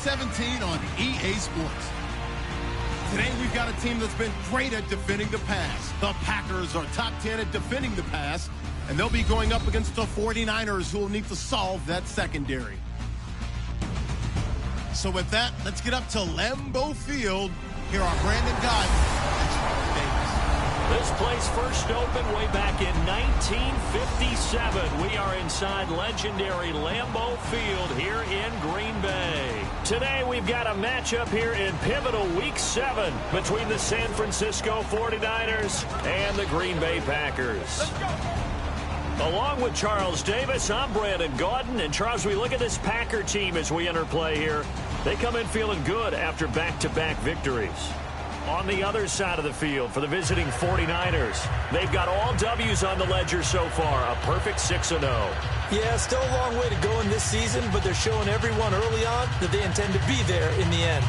17 on EA Sports. Today we've got a team that's been great at defending the pass. The Packers are top 10 at defending the pass, and they'll be going up against the 49ers, who will need to solve that secondary. So with that, let's get up to Lambeau Field. Here are Brandon Gaudin and Charles Davis. This place first opened way back in 1957. We are inside legendary Lambeau Field here in Green Bay. Today we've got a matchup here in pivotal Week 7 between the San Francisco 49ers and the Green Bay Packers. Along with Charles Davis, I'm Brandon Gaudin. And Charles, we look at this Packer team as we enter play here. They come in feeling good after back-to-back victories. On the other side of the field for the visiting 49ers, they've got all W's on the ledger so far, a perfect 6-0. Yeah, still a long way to go in this season, but they're showing everyone early on that they intend to be there in the end.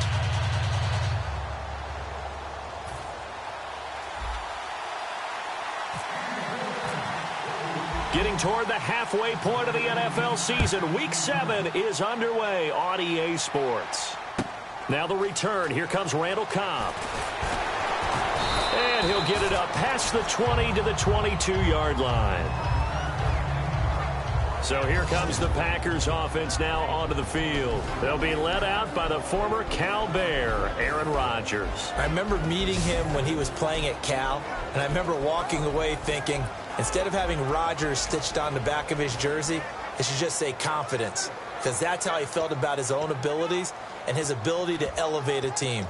Getting toward the halfway point of the NFL season, Week 7 is underway on EA Sports. Now the return. Here comes Randall Cobb. And he'll get it up past the 20 to the 22-yard line. So here comes the Packers offense now onto the field. They'll be led out by the former Cal Bear, Aaron Rodgers. I remember meeting him when he was playing at Cal, and I remember walking away thinking, instead of having Rodgers stitched on the back of his jersey, it should just say confidence, because that's how he felt about his own abilities and his ability to elevate a team.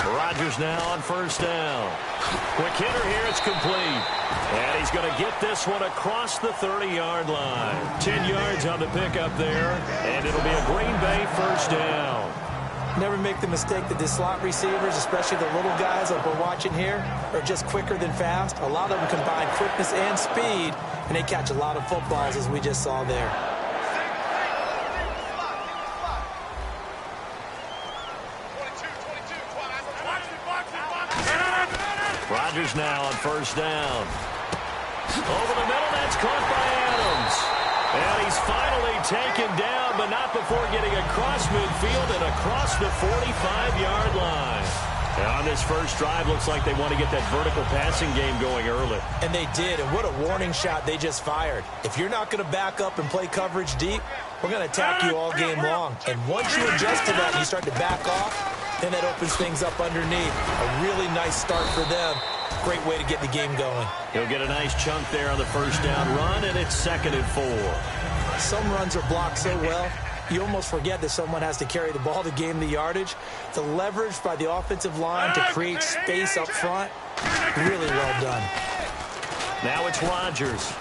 Rodgers now on first down. Quick hitter here, it's complete. And he's going to get this one across the 30-yard line. 10 yards on the pickup there, and it'll be a Green Bay first down. Never make the mistake that the slot receivers, especially the little guys like we're watching here, are just quicker than fast. A lot of them combine quickness and speed, and they catch a lot of footballs, as we just saw there. Rodgers now on first down. Over the middle, that's caught by Adams. And he's finally taken down, but not before getting across midfield and across the 45-yard line. And on this first drive, looks like they want to get that vertical passing game going early. And they did, and what a warning shot they just fired. If you're not going to back up and play coverage deep, we're going to attack you all game long. And once you adjust to that and you start to back off, then that opens things up underneath. A really nice start for them. Great way to get the game going. He'll get a nice chunk there on the first down run, and it's 2nd and 4. Some runs are blocked so well, you almost forget that someone has to carry the ball to gain the yardage. The leverage by the offensive line to create space up front, really well done. Now it's Rodgers.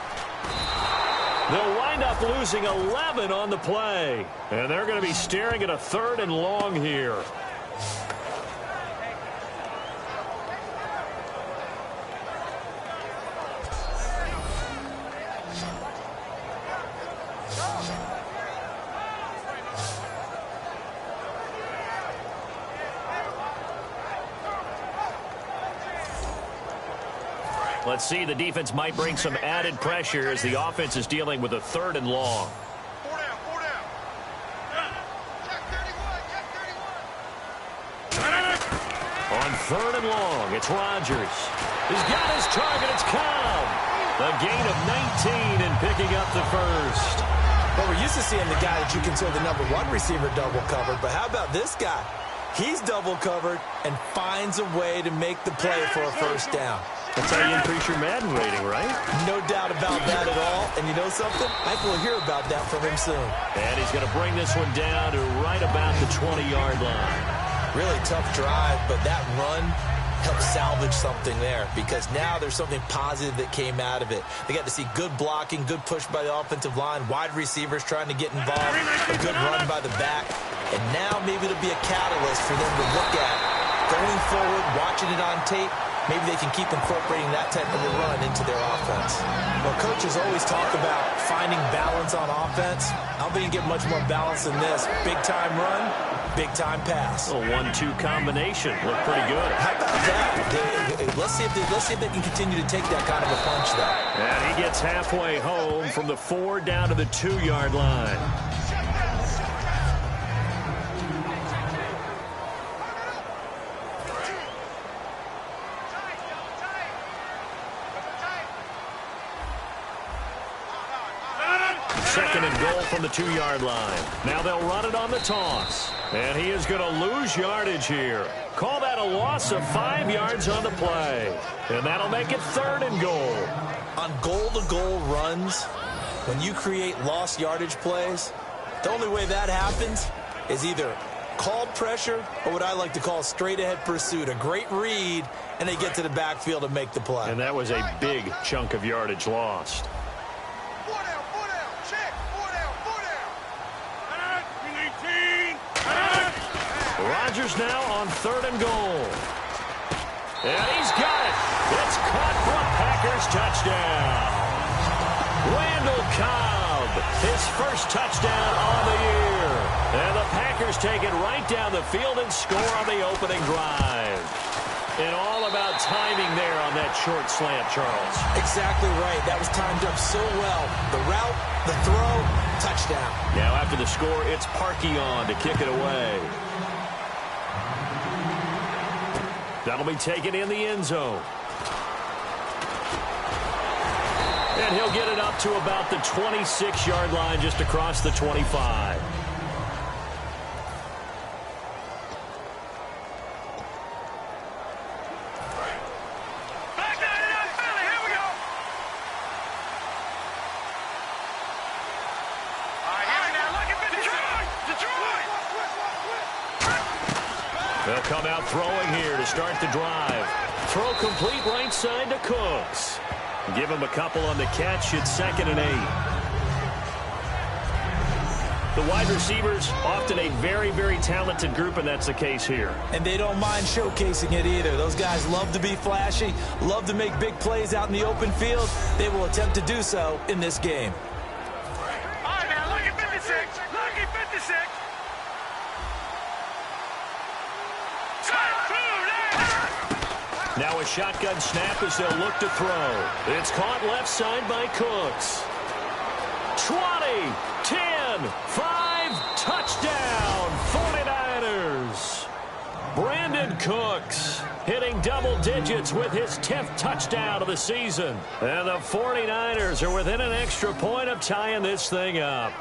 They'll wind up losing 11 on the play, and they're going to be staring at a 3rd and long here. Let's see, the defense might bring some added pressure as the offense is dealing with a 3rd and long. On 3rd and long, it's Rodgers. He's got his target, it's Cobb. A gain of 19 and picking up the first. Well, we're used to seeing the guy that you consider the #1 receiver double covered, but how about this guy? He's double covered and finds a way to make the play for a first down. That's how you increase your Madden rating, right? No doubt about that at all. And you know something? I think we'll hear about that from him soon. And he's going to bring this one down to right about the 20-yard line. Really tough drive, but that run helped salvage something there because now there's something positive that came out of it. They got to see good blocking, good push by the offensive line, wide receivers trying to get involved, a good run by the back, and now maybe it'll be a catalyst for them to look at going forward, watching it on tape. Maybe they can keep incorporating that type of a run into their offense. Well, coaches always talk about finding balance on offense. I don't think you get much more balance than this. Big-time run, big-time pass. A 1-2 combination. Looked pretty good. How about that? Let's see if they can continue to take that kind of a punch, though. And he gets halfway home from the 4 down to the 2-yard line. Second and goal from the 2-yard line. Now they'll run it on the toss. And he is going to lose yardage here. Call that a loss of 5 yards on the play. And that'll make it 3rd and goal. On goal-to-goal runs, when you create lost yardage plays, the only way that happens is either called pressure or what I like to call straight-ahead pursuit. A great read, and they get to the backfield and make the play. And that was a big chunk of yardage lost. Rodgers now on 3rd and goal. And he's got it. It's caught for a Packers touchdown. Randall Cobb, his first touchdown on the year. And the Packers take it right down the field and score on the opening drive. And all about timing there on that short slant, Charles. Exactly right. That was timed up so well. The route, the throw, touchdown. Now after the score, it's Parkey on to kick it away. That'll be taken in the end zone. And he'll get it up to about the 26-yard line, just across the 25. They'll come out throwing here to start the drive. Throw complete right side to Cooks. Give him a couple on the catch. It's 2nd and 8. The wide receivers, often a very, very talented group, and that's the case here. And they don't mind showcasing it either. Those guys love to be flashy, love to make big plays out in the open field. They will attempt to do so in this game. All right, now look at 56. Look at 56. Now a shotgun snap as they'll look to throw. It's caught left side by Cooks. 20, 10, 5, touchdown, 49ers. Brandon Cooks hitting double digits with his 10th touchdown of the season. And the 49ers are within an extra point of tying this thing up.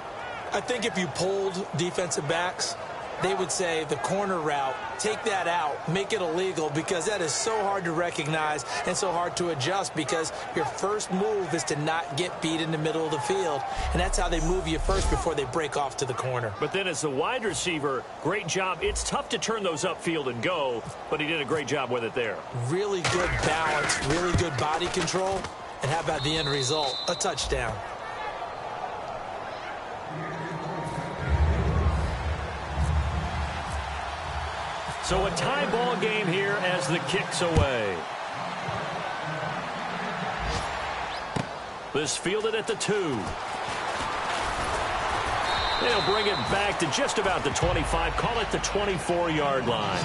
I think if you polled defensive backs, they would say the corner route, take that out, make it illegal, because that is so hard to recognize and so hard to adjust, because your first move is to not get beat in the middle of the field, and that's how they move you first before they break off to the corner. But then as the wide receiver, great job. It's tough to turn those upfield and go, but he did a great job with it there. Really good balance, really good body control, and how about the end result? A touchdown. So a tie ball game here as the kick's away. This fielded at the 2. They'll bring it back to just about the 25. Call it the 24-yard line.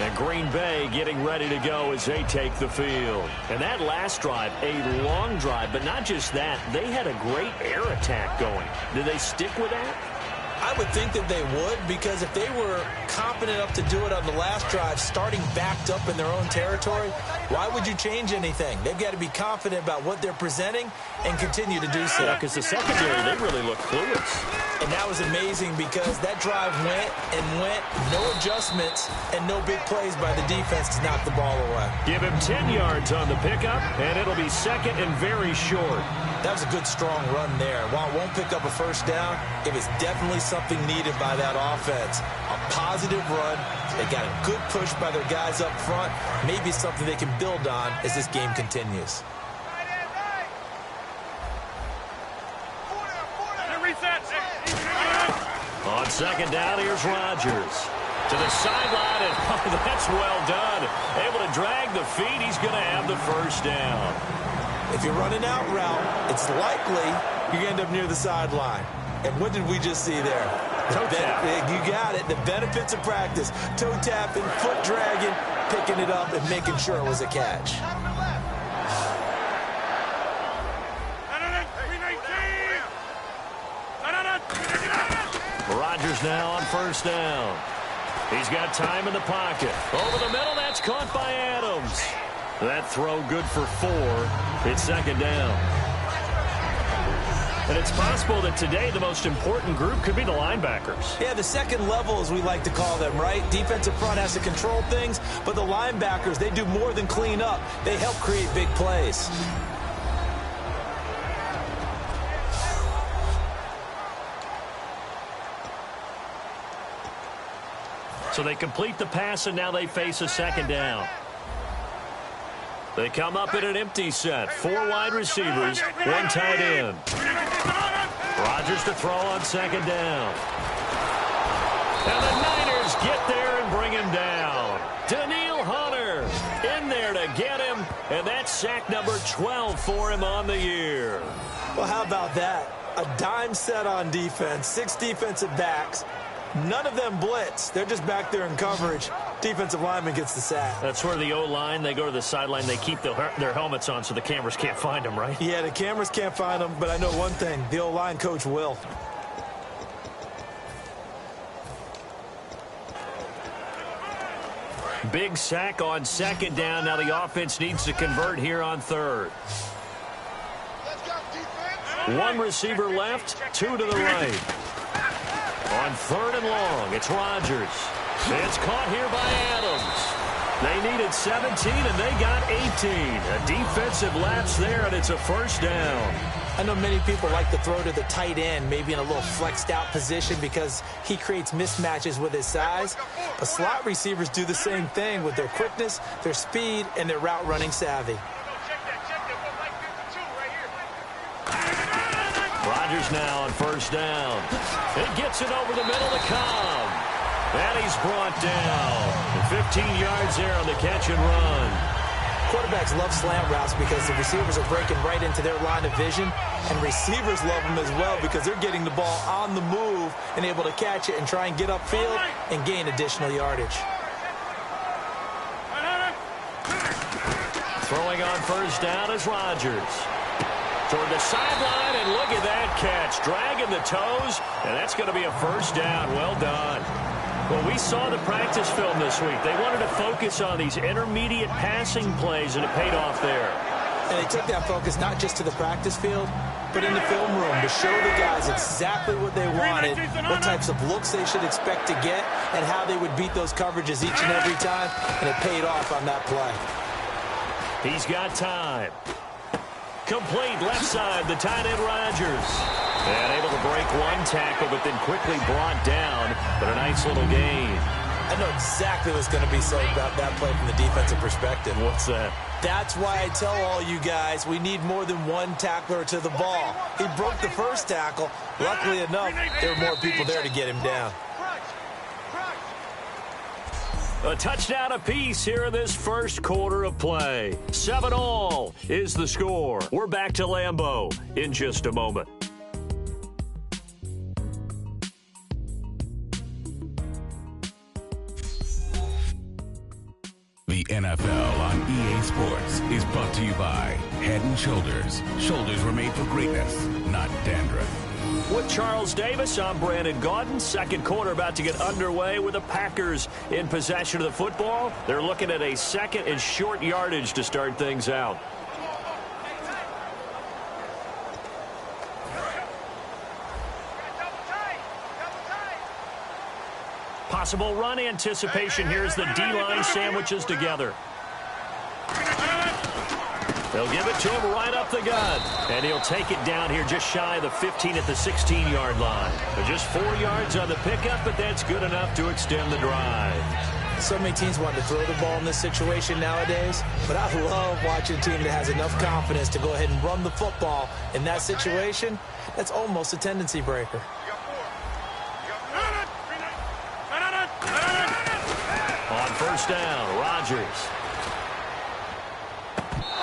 And Green Bay getting ready to go as they take the field. And that last drive, a long drive, but not just that. They had a great air attack going. Did they stick with that? I would think that they would, because if they were confident enough to do it on the last drive, starting backed up in their own territory, why would you change anything? They've got to be confident about what they're presenting and continue to do so. Yeah, because the secondary, they really look clueless. And that was amazing, because that drive went and went, no adjustments, and no big plays by the defense to knock the ball away. Give him 10 yards on the pickup, and it'll be 2nd and very short. That was a good, strong run there. While it won't pick up a first down, it was definitely something needed by that offense. A positive run. They got a good push by their guys up front. Maybe something they can build on as this game continues. On 2nd down, here's Rodgers. To the sideline, and that's well done. Able to drag the feet. He's going to have the first down. If you're running out route, it's likely you're going to end up near the sideline. And what did we just see there? Toe tap. You got it. The benefits of practice. Toe tapping, foot dragging, picking it up, and making sure it was a catch. Rodgers now on first down. He's got time in the pocket. Over the middle, that's caught by Adams. That throw good for 4. It's second down. And it's possible that today the most important group could be the linebackers. Yeah, the second level, as we like to call them, right? Defensive front has to control things, but the linebackers, they do more than clean up. They help create big plays. So they complete the pass, and now they face a second down. They come up in an empty set. 4 wide receivers, 1 tight end. Rodgers to throw on second down. And the Niners get there and bring him down. Danielle Hunter in there to get him, and that's sack number 12 for him on the year. Well, how about that? A dime set on defense, 6 defensive backs. None of them blitz. They're just back there in coverage. Defensive lineman gets the sack. That's where the O-line, they go to the sideline, they keep their helmets on so the cameras can't find them, right? Yeah, the cameras can't find them, but I know one thing. The O-line coach will. Big sack on second down. Now the offense needs to convert here on third. 1 receiver left, 2 to the right. On third and long, it's Rodgers. It's caught here by Adams. They needed 17, and they got 18. A defensive lapse there, and it's a first down. I know many people like to throw to the tight end, maybe in a little flexed out position because he creates mismatches with his size. But slot receivers do the same thing with their quickness, their speed, and their route running savvy. Rodgers now on first down. He gets it over the middle to Cobb. And he's brought down. 15 yards there on the catch and run. Quarterbacks love slant routes because the receivers are breaking right into their line of vision, and receivers love them as well because they're getting the ball on the move and able to catch it and try and get upfield and gain additional yardage. Throwing on first down is Rodgers. Toward the sideline, and look at that catch. Dragging the toes, and that's going to be a first down. Well done. Well, we saw the practice film this week. They wanted to focus on these intermediate passing plays, and it paid off there. And they took that focus not just to the practice field, but in the film room to show the guys exactly what they wanted, what types of looks they should expect to get, and how they would beat those coverages each and every time, and it paid off on that play. He's got time. Complete left side, the tight end Rodgers. And able to break 1 tackle, but then quickly brought down. But a nice little gain. I know exactly what's going to be said about that play from the defensive perspective. What's that? That's why I tell all you guys we need more than 1 tackler to the ball. He broke the first tackle. Luckily enough, there were more people there to get him down. A touchdown apiece here in this first quarter of play. 7-all is the score. We're back to Lambeau in just a moment. The NFL on EA Sports is brought to you by Head & Shoulders. Shoulders were made for greatness, not dandruff. With Charles Davis, I'm Brandon Gaudin. Second quarter about to get underway with the Packers in possession of the football. They're looking at a second and short yardage to start things out. Possible run anticipation here as the D-line sandwiches together. They'll give it to him right up the gut. And he'll take it down here just shy of the 15 at the 16-yard line. But just 4 yards on the pickup, but that's good enough to extend the drive. So many teams want to throw the ball in this situation nowadays, but I love watching a team that has enough confidence to go ahead and run the football in that situation. That's almost a tendency breaker. On first down, Rodgers.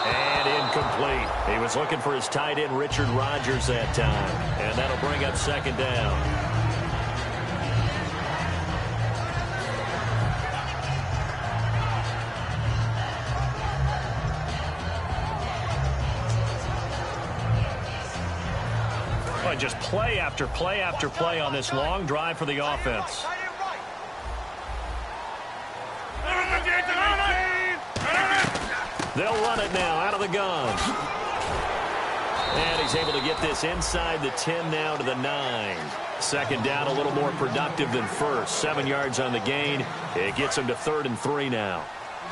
And incomplete. He was looking for his tight end, Richard Rodgers, that time. And that'll bring up second down. Just play after play after play on this long drive for the offense. They'll run it now out of the gun. And he's able to get this inside the 10 now to the 9. Second down, a little more productive than first. 7 yards on the gain. It gets him to 3rd and 3 now.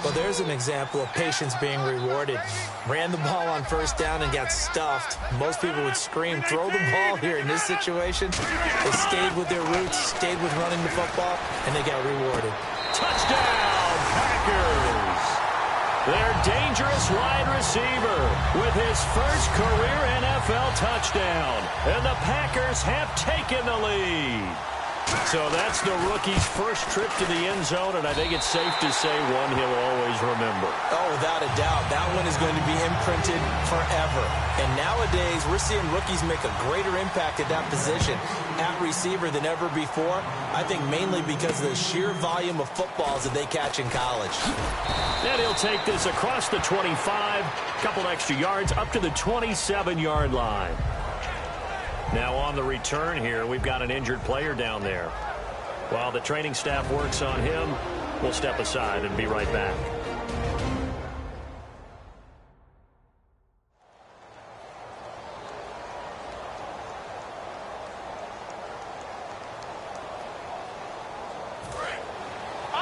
Well, there's an example of patience being rewarded. Ran the ball on first down and got stuffed. Most people would scream, throw the ball here in this situation. They stayed with their roots, stayed with running the football, and they got rewarded. Touchdown, Packers! Their dangerous wide receiver with his first career NFL touchdown. And the Packers have taken the lead. So that's the rookie's first trip to the end zone, and I think it's safe to say one he'll always remember. Oh, without a doubt. That one is going to be imprinted forever. And nowadays, we're seeing rookies make a greater impact at that position at receiver than ever before. I think mainly because of the sheer volume of footballs that they catch in college. And he'll take this across the 25, couple extra yards up to the 27-yard line. Now on the return here, we've got an injured player down there. While the training staff works on him, we'll step aside and be right back.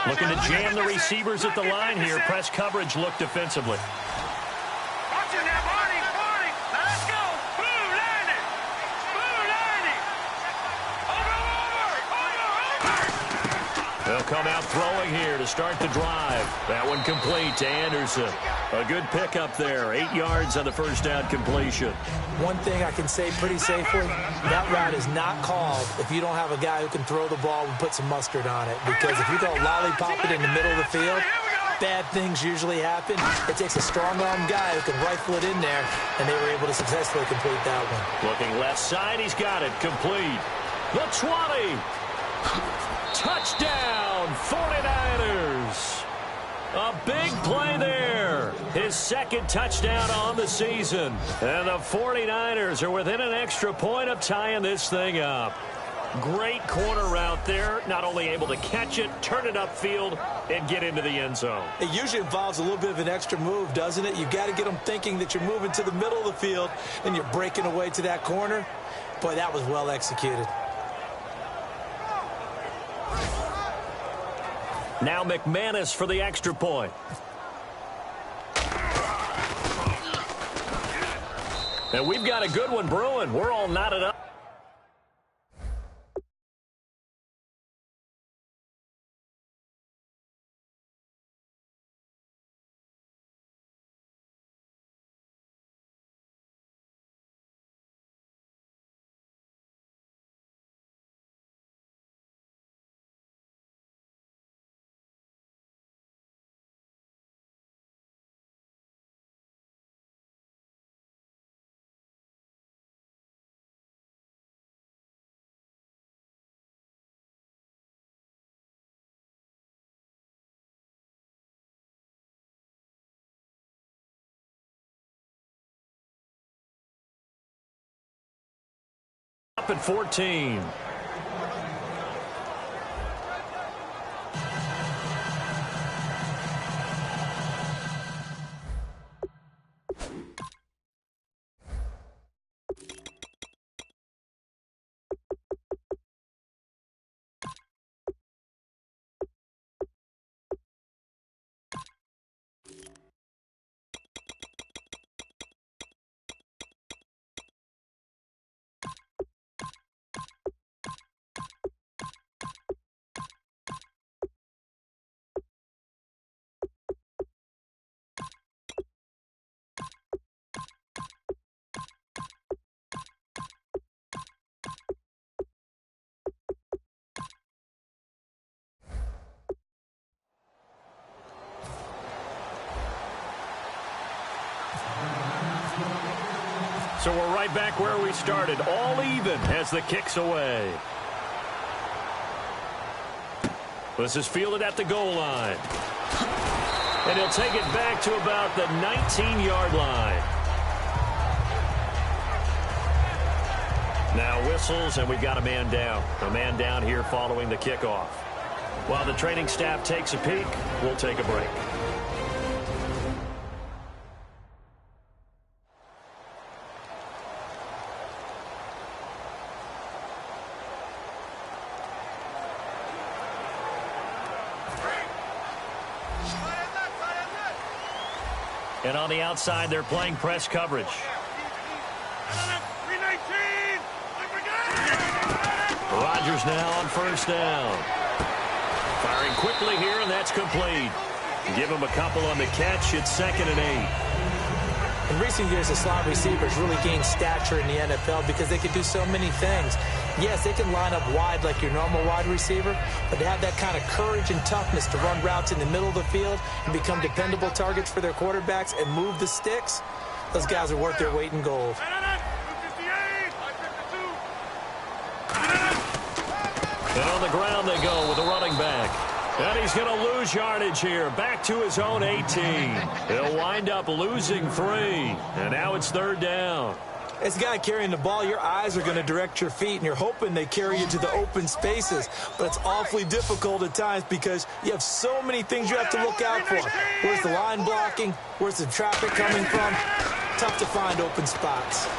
Looking to jam the receivers at the line here. Press coverage look defensively. Watch it now, Barney. Let's go. Blue landing. Over. They'll come out throwing here to start the drive. That one complete to Anderson. A good pickup there. 8 yards on the first down completion. One thing I can say pretty safely, that route is not called if you don't have a guy who can throw the ball and put some mustard on it. Because if you go lollipop it in the middle of the field, bad things usually happen. It takes a strong-arm guy who can rifle it in there, and they were able to successfully complete that one. Looking left side, he's got it. Complete. The 20. Touchdown, 49ers. A big play there. His second touchdown on the season. And the 49ers are within an extra point of tying this thing up. Great corner route there. Not only able to catch it, turn it upfield, and get into the end zone. It usually involves a little bit of an extra move, doesn't it? You've got to get them thinking that you're moving to the middle of the field and you're breaking away to that corner. Boy, that was well executed. Now McManus for the extra point. And we've got a good one brewing. We're all knotted up. Up at 14. So we're right back where we started, all even as the kick's away. This is fielded at the goal line. And he'll take it back to about the 19-yard line. Now whistles, and we've got a man down. A man down here following the kickoff. While the training staff takes a peek, we'll take a break. And on the outside, they're playing press coverage. Rodgers now on first down. Firing quickly here, and that's complete. Give him a couple on the catch. It's 2nd and 8. In recent years, the slot receivers really gained stature in the NFL because they could do so many things. Yes, they can line up wide like your normal wide receiver, but to have that kind of courage and toughness to run routes in the middle of the field and become dependable targets for their quarterbacks and move the sticks, those guys are worth their weight in gold. And on the ground they go with a running back. And he's going to lose yardage here. Back to his own 18. He'll wind up losing 3. And now it's 3rd down. As a guy carrying the ball, your eyes are going to direct your feet, and you're hoping they carry you to the open spaces. But it's awfully difficult at times because you have so many things you have to look out for. Where's the line blocking? Where's the traffic coming from? Tough to find open spots.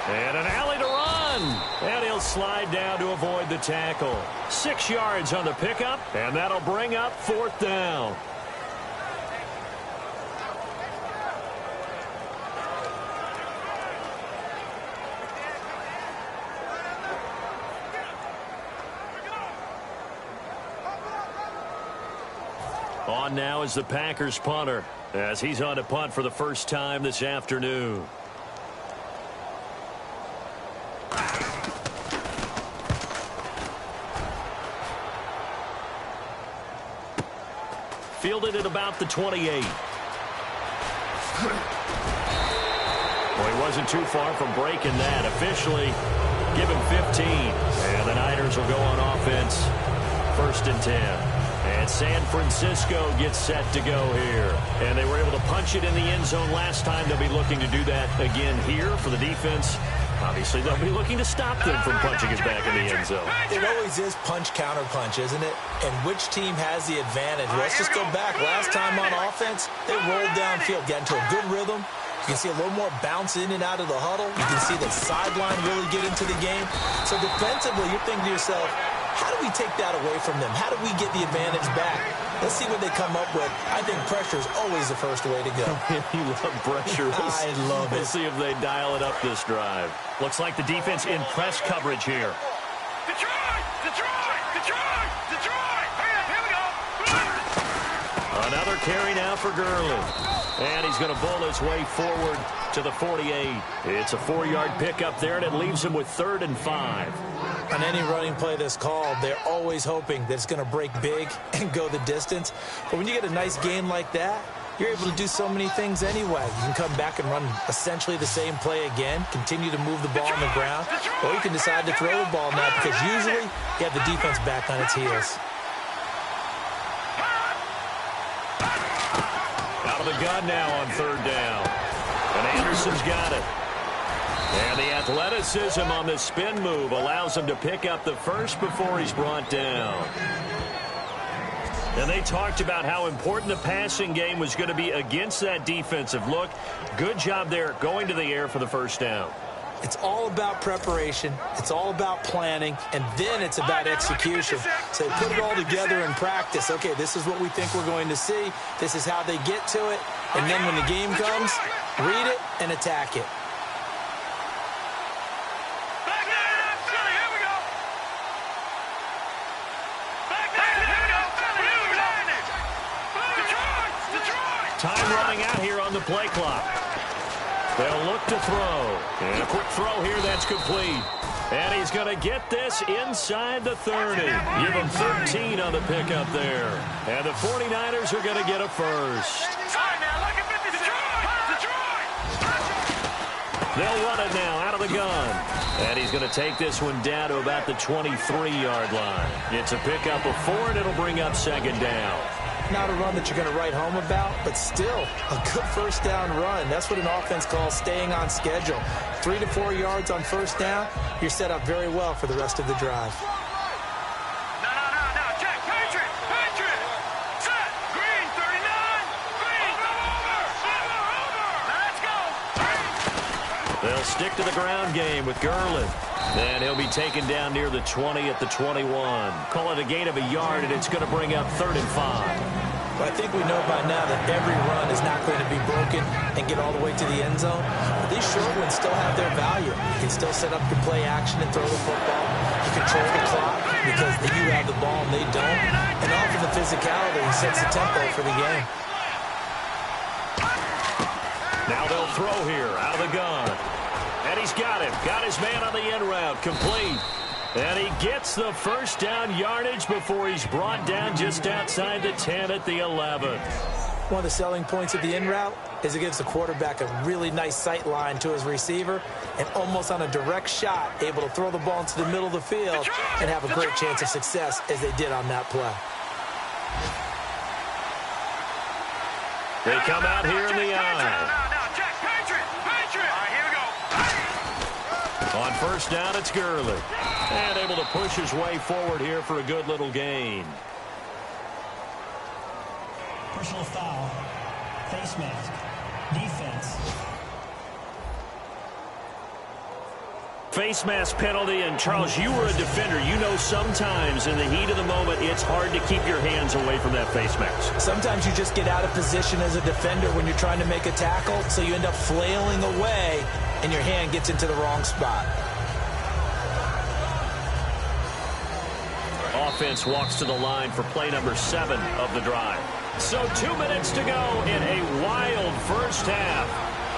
And an alley to run. And he'll slide down to avoid the tackle. 6 yards on the pickup, and that'll bring up 4th down. On now is the Packers punter as he's on to punt for the first time this afternoon. Fielded at about the 28. Well, he wasn't too far from breaking that. Officially, give him 15. And the Niners will go on offense. 1st and 10. And San Francisco gets set to go here. And they were able to punch it in the end zone last time. They'll be looking to do that again here for the defense. Obviously, they'll be looking to stop them from punching it back in the end zone. It always is punch-counter-punch, isn't it? And which team has the advantage? Let's just go back. Last time on offense, they rolled downfield, got into a good rhythm. You can see a little more bounce in and out of the huddle. You can see the sideline really get into the game. So defensively, you're thinking to yourself, how do we take that away from them? How do we get the advantage back? Let's see what they come up with. I think pressure is always the first way to go. You love pressure. I love it. We'll see if they dial it up this drive. Looks like the defense in press coverage here. Detroit! Detroit! Detroit! Detroit! Here we go! Another carry now for Gurley. And he's going to bowl his way forward to the 48. It's a 4-yard pickup there, and it leaves him with 3rd and 5. On any running play that's called, they're always hoping that it's going to break big and go the distance. But when you get a nice game like that, you're able to do so many things anyway. You can come back and run essentially the same play again, continue to move the ball on the ground, or you can decide to throw the ball now because usually you have the defense back on its heels. Out of the gun now on 3rd down. And Anderson's got it. And the athleticism on the spin move allows him to pick up the first before he's brought down. And they talked about how important the passing game was going to be against that defensive look. Good job there going to the air for the first down. It's all about preparation. It's all about planning. And then it's about execution. So put it all together in practice. Okay, this is what we think we're going to see. This is how they get to it. And then when the game comes, read it and attack it. Time running out here on the play clock. They'll look to throw. And a quick throw here, that's complete. And he's going to get this inside the 30. Give him 13 on the pickup there. And the 49ers are going to get a first. All right, now, look at Detroit! Detroit! They'll run it now out of the gun. And he's going to take this one down to about the 23-yard line. It's a pickup of 4, and it'll bring up second down. Not a run that you're going to write home about, but still a good first down run. That's what an offense calls staying on schedule. 3 to 4 yards on first down, you're set up very well for the rest of the drive. No, check, Patriot, set, green, 39, green, over, let's go. They'll stick to the ground game with Gurley. And he'll be taken down near the 20 at the 21. Call it a gain of a yard, and it's going to bring up 3rd and 5. But I think we know by now that every run is not going to be broken and get all the way to the end zone. But these short ones still have their value. You can still set up your play action and throw the football. You control the clock because you have the ball and they don't. And off of the physicality, he sets the tempo for the game. Now they'll throw here out of the gun. And he's got him. Got his man on the in route. Complete. And he gets the first down yardage before he's brought down just outside the 10 at the 11. One of the selling points of the in route is it gives the quarterback a really nice sight line to his receiver and almost on a direct shot able to throw the ball into the middle of the field and have a great chance of success as they did on that play. They come out here in the eye. On first down, it's Gurley. And able to push his way forward here for a good little gain. Personal foul. Face mask. Defense. Face mask penalty. And, Charles, you were a defender. You know sometimes in the heat of the moment, it's hard to keep your hands away from that face mask. Sometimes you just get out of position as a defender when you're trying to make a tackle, so you end up flailing away, and your hand gets into the wrong spot. Offense walks to the line for play number 7 of the drive. So 2 minutes to go in a wild first half.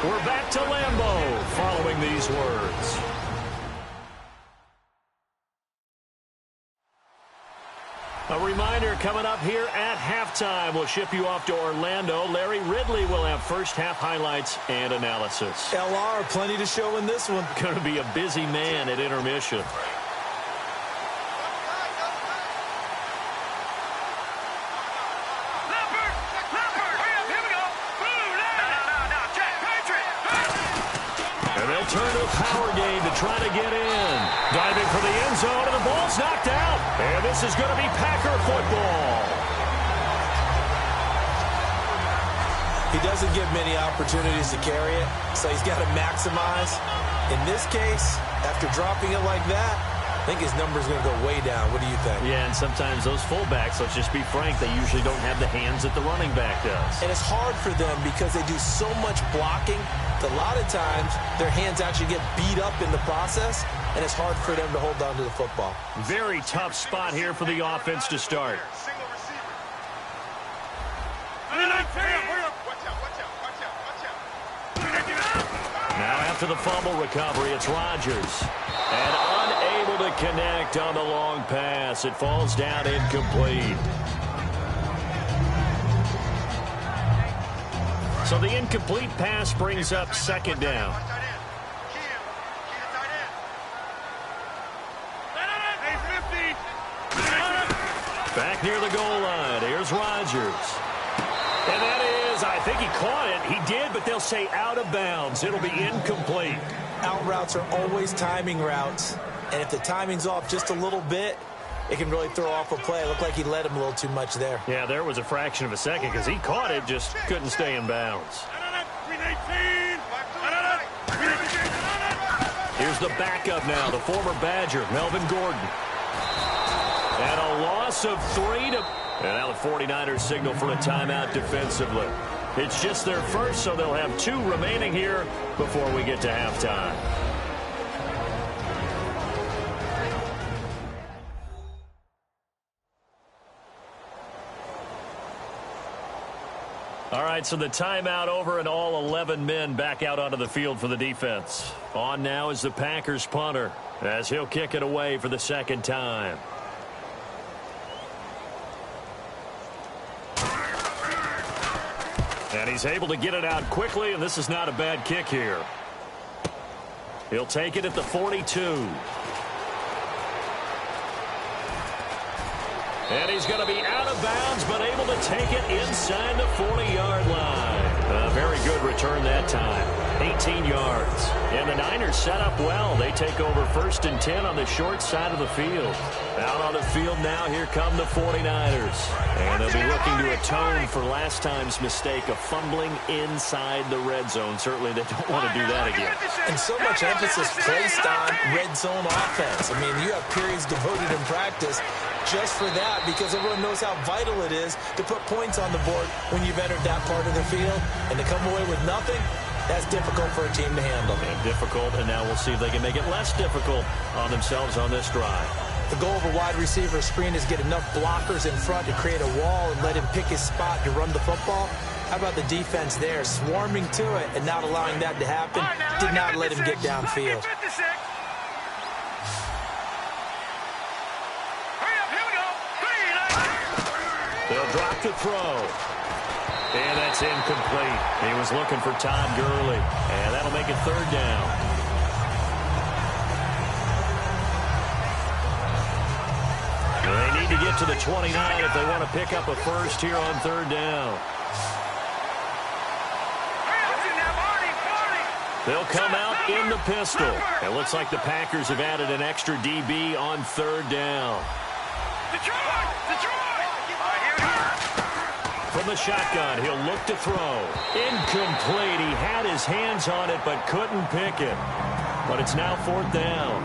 We're back to Lambeau following these words. A reminder coming up here at halftime. We'll ship you off to Orlando. Larry Ridley will have first half highlights and analysis. LR, plenty to show in this one. Going to be a busy man at intermission. And they'll turn to a power game to try to get in. Diving for the end zone, and the ball's knocked out. And this is going to be Packer football. He doesn't give many opportunities to carry it, so he's got to maximize. In this case, after dropping it like that, I think his number's going to go way down. What do you think? Yeah, and sometimes those fullbacks, let's just be frank, they usually don't have the hands that the running back does. And it's hard for them because they do so much blocking that a lot of times their hands actually get beat up in the process, and it's hard for them to hold on to the football. Very tough spot here for the offense to start. Now after the fumble recovery, it's Rodgers. And unable to connect on the long pass. It falls down incomplete. So the incomplete pass brings up second down. Back near the goal line. Here's Rodgers. And that is, I think he caught it. He did, but they'll say out of bounds. It'll be incomplete. Out routes are always timing routes. And if the timing's off just a little bit, it can really throw off a play. It looked like he let him a little too much there. Yeah, there was a fraction of a second because he caught it, just couldn't stay in bounds. Here's the backup now, the former Badger, Melvin Gordon. And a loss of 3 to... And now the 49ers signal for a timeout defensively. It's just their first, so they'll have 2 remaining here before we get to halftime. All right, so the timeout over and all 11 men back out onto the field for the defense. On now is the Packers punter as he'll kick it away for the second time. And he's able to get it out quickly, and this is not a bad kick here. He'll take it at the 42. And he's going to be out of bounds, but able to take it inside the 40-yard line. A very good return that time. 18 yards. And the Niners set up well. They take over 1st and 10 on the short side of the field. Out on the field now, here come the 49ers. And they'll be looking to atone for last time's mistake of fumbling inside the red zone. Certainly they don't want to do that again. And so much emphasis placed on red zone offense. I mean, you have periods devoted in practice just for that, because everyone knows how vital it is to put points on the board when you've entered that part of the field. And to come away with nothing, that's difficult for a team to handle. And difficult, and now we'll see if they can make it less difficult on themselves on this drive. The goal of a wide receiver screen is get enough blockers in front to create a wall and let him pick his spot to run the football. How about the defense there, swarming to it and not allowing that to happen? Did not let him get downfield. They'll drop to throw. And that's incomplete. He was looking for Todd Gurley. And that'll make it 3rd down. They need to get to the 29 if they want to pick up a first here on 3rd down. They'll come out in the pistol. It looks like the Packers have added an extra DB on 3rd down. From the shotgun, he'll look to throw. Incomplete. He had his hands on it but couldn't pick it. But it's now 4th down.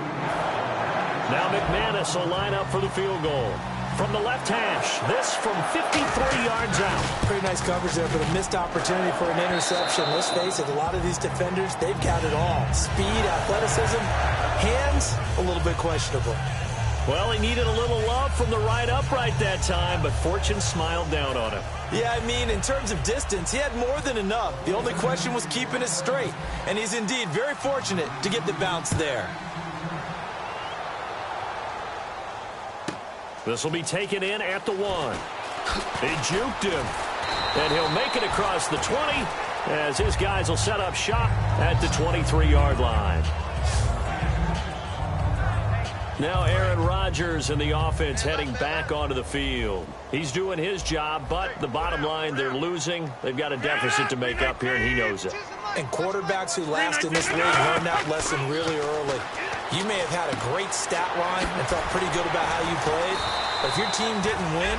Now McManus will line up for the field goal. From the left hash, this from 53 yards out. Pretty nice coverage there, but a missed opportunity for an interception. Let's face it, a lot of these defenders, they've got it all. Speed, athleticism, hands, a little bit questionable. Well, he needed a little love from the right upright that time, but fortune smiled down on him. Yeah, I mean, in terms of distance, he had more than enough. The only question was keeping it straight, and he's indeed very fortunate to get the bounce there. This will be taken in at the 1. They juked him, and he'll make it across the 20 as his guys will set up shop at the 23-yard line. Now Aaron Rodgers and the offense heading back onto the field. He's doing his job, but the bottom line, they're losing. They've got a deficit to make up here, and he knows it. And quarterbacks who last in this league learn that lesson really early. You may have had a great stat line and felt pretty good about how you played, but if your team didn't win,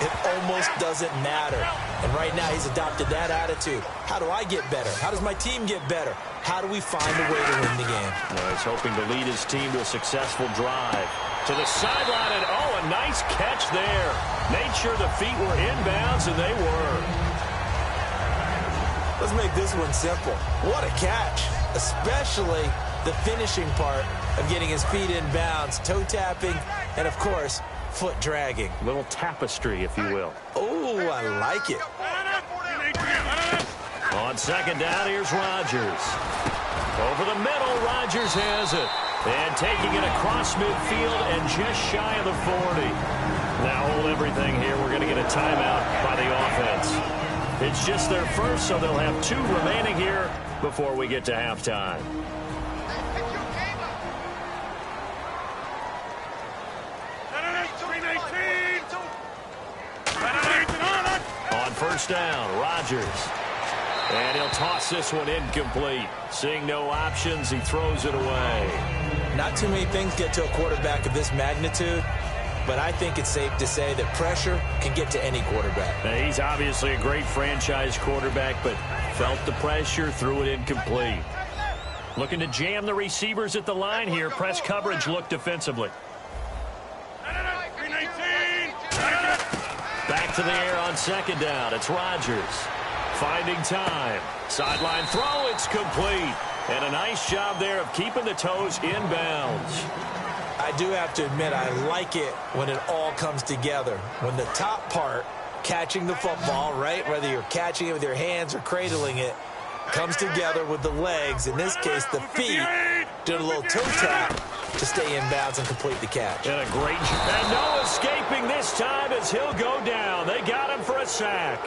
it almost doesn't matter. And right now, he's adopted that attitude. How do I get better? How does my team get better? How do we find a way to win the game? Well, he's hoping to lead his team to a successful drive. To the sideline, and oh, a nice catch there. Made sure the feet were inbounds, and they were. Let's make this one simple. What a catch, especially the finishing part of getting his feet in bounds, toe tapping, and of course, foot dragging. A little tapestry, if you will. Oh, I like it. On 2nd down, here's Rodgers. Over the middle, Rodgers has it. And taking it across midfield and just shy of the 40. Now hold everything here. We're going to get a timeout by the offense. It's just their first, so they'll have 2 remaining here before we get to halftime. On 1st down, Rodgers. And he'll toss this one incomplete. Seeing no options, he throws it away. Not too many things get to a quarterback of this magnitude, but I think it's safe to say that pressure can get to any quarterback. Now, he's obviously a great franchise quarterback, but felt the pressure, threw it incomplete. Looking to jam the receivers at the line here. Press coverage look defensively. Back to the air on 2nd down. It's Rodgers. Finding time. Sideline throw. It's complete. And a nice job there of keeping the toes in bounds. I do have to admit, I like it when it all comes together. When the top part, catching the football, right, whether you're catching it with your hands or cradling it, comes together with the legs, in this case the feet, doing a little toe tap to stay in bounds and complete the catch. And a great, and no escaping this time as he'll go down. They got him for a sack.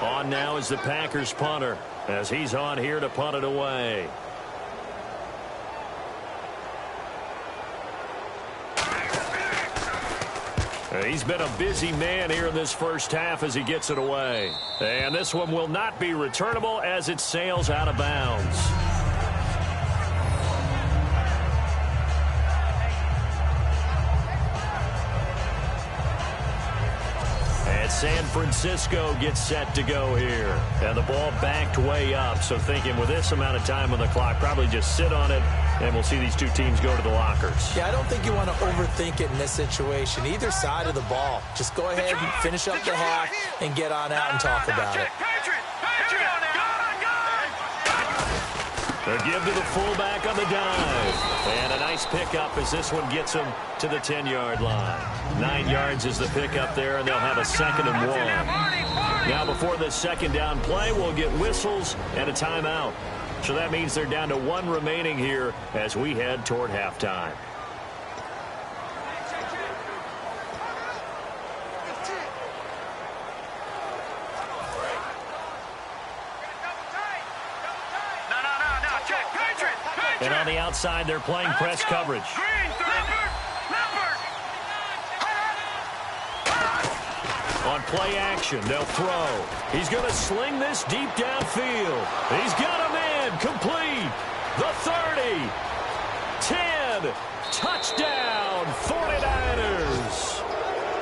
On now is the Packers punter as he's on here to punt it away. He's been a busy man here in this first half as he gets it away. And this one will not be returnable as it sails out of bounds. And San Francisco gets set to go here. And the ball backed way up. So thinking with this amount of time on the clock, probably just sit on it. And we'll see these two teams go to the lockers. Yeah, I don't think you want to overthink it in this situation. Either side of the ball. Just go ahead and finish up the half and get on out and talk about it. They'll give to the fullback on the dive. And a nice pickup as this one gets him to the 10-yard line. 9 yards is the pickup there, and they'll have a 2nd and 1. Now before this second down play, we'll get whistles and a timeout. So that means they're down to 1 remaining here as we head toward halftime. And on the outside, they're playing press coverage. On play action, they'll throw. He's going to sling this deep downfield. He's got him in. Complete. The 30. 10. Touchdown, 49ers.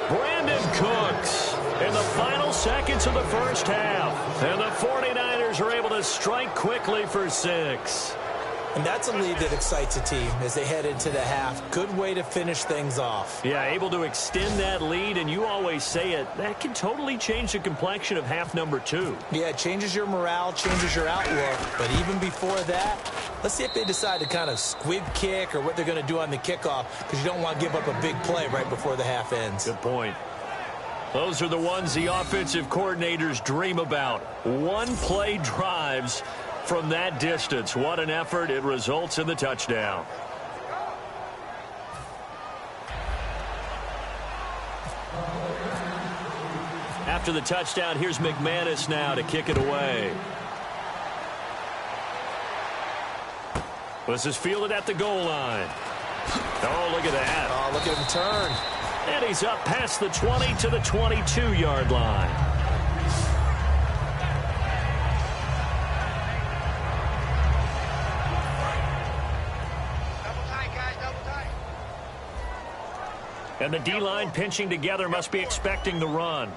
Brandon Cooks in the final seconds of the first half. And the 49ers are able to strike quickly for 6. And that's a lead that excites a team as they head into the half. Good way to finish things off. Yeah, able to extend that lead, and you always say it, that can totally change the complexion of half number 2. Yeah, it changes your morale, changes your outlook. But even before that, let's see if they decide to kind of squib kick or what they're going to do on the kickoff, because you don't want to give up a big play right before the half ends. Good point. Those are the ones the offensive coordinators dream about. One-play drives from that distance. What an effort. It results in the touchdown. After the touchdown, here's McManus now to kick it away. This is fielded at the goal line. Oh, look at that. Oh, look at him turn. And he's up past the 20 to the 22-yard line. And the D-line pinching together must be expecting the run.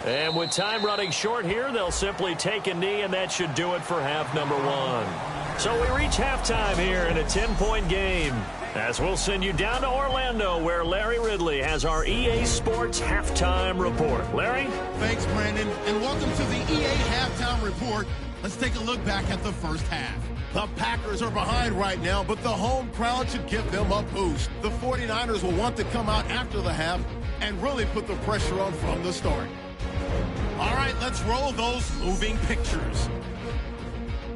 And with time running short here, they'll simply take a knee, and that should do it for half number 1. So we reach halftime here in a 10-point game, as we'll send you down to Orlando, where Larry Ridley has our EA Sports Halftime Report. Larry? Thanks, Brandon, and welcome to the EA Halftime Report. Let's take a look back at the first half. The Packers are behind right now, but the home crowd should give them a boost. The 49ers will want to come out after the half and really put the pressure on from the start. All right, let's roll those moving pictures.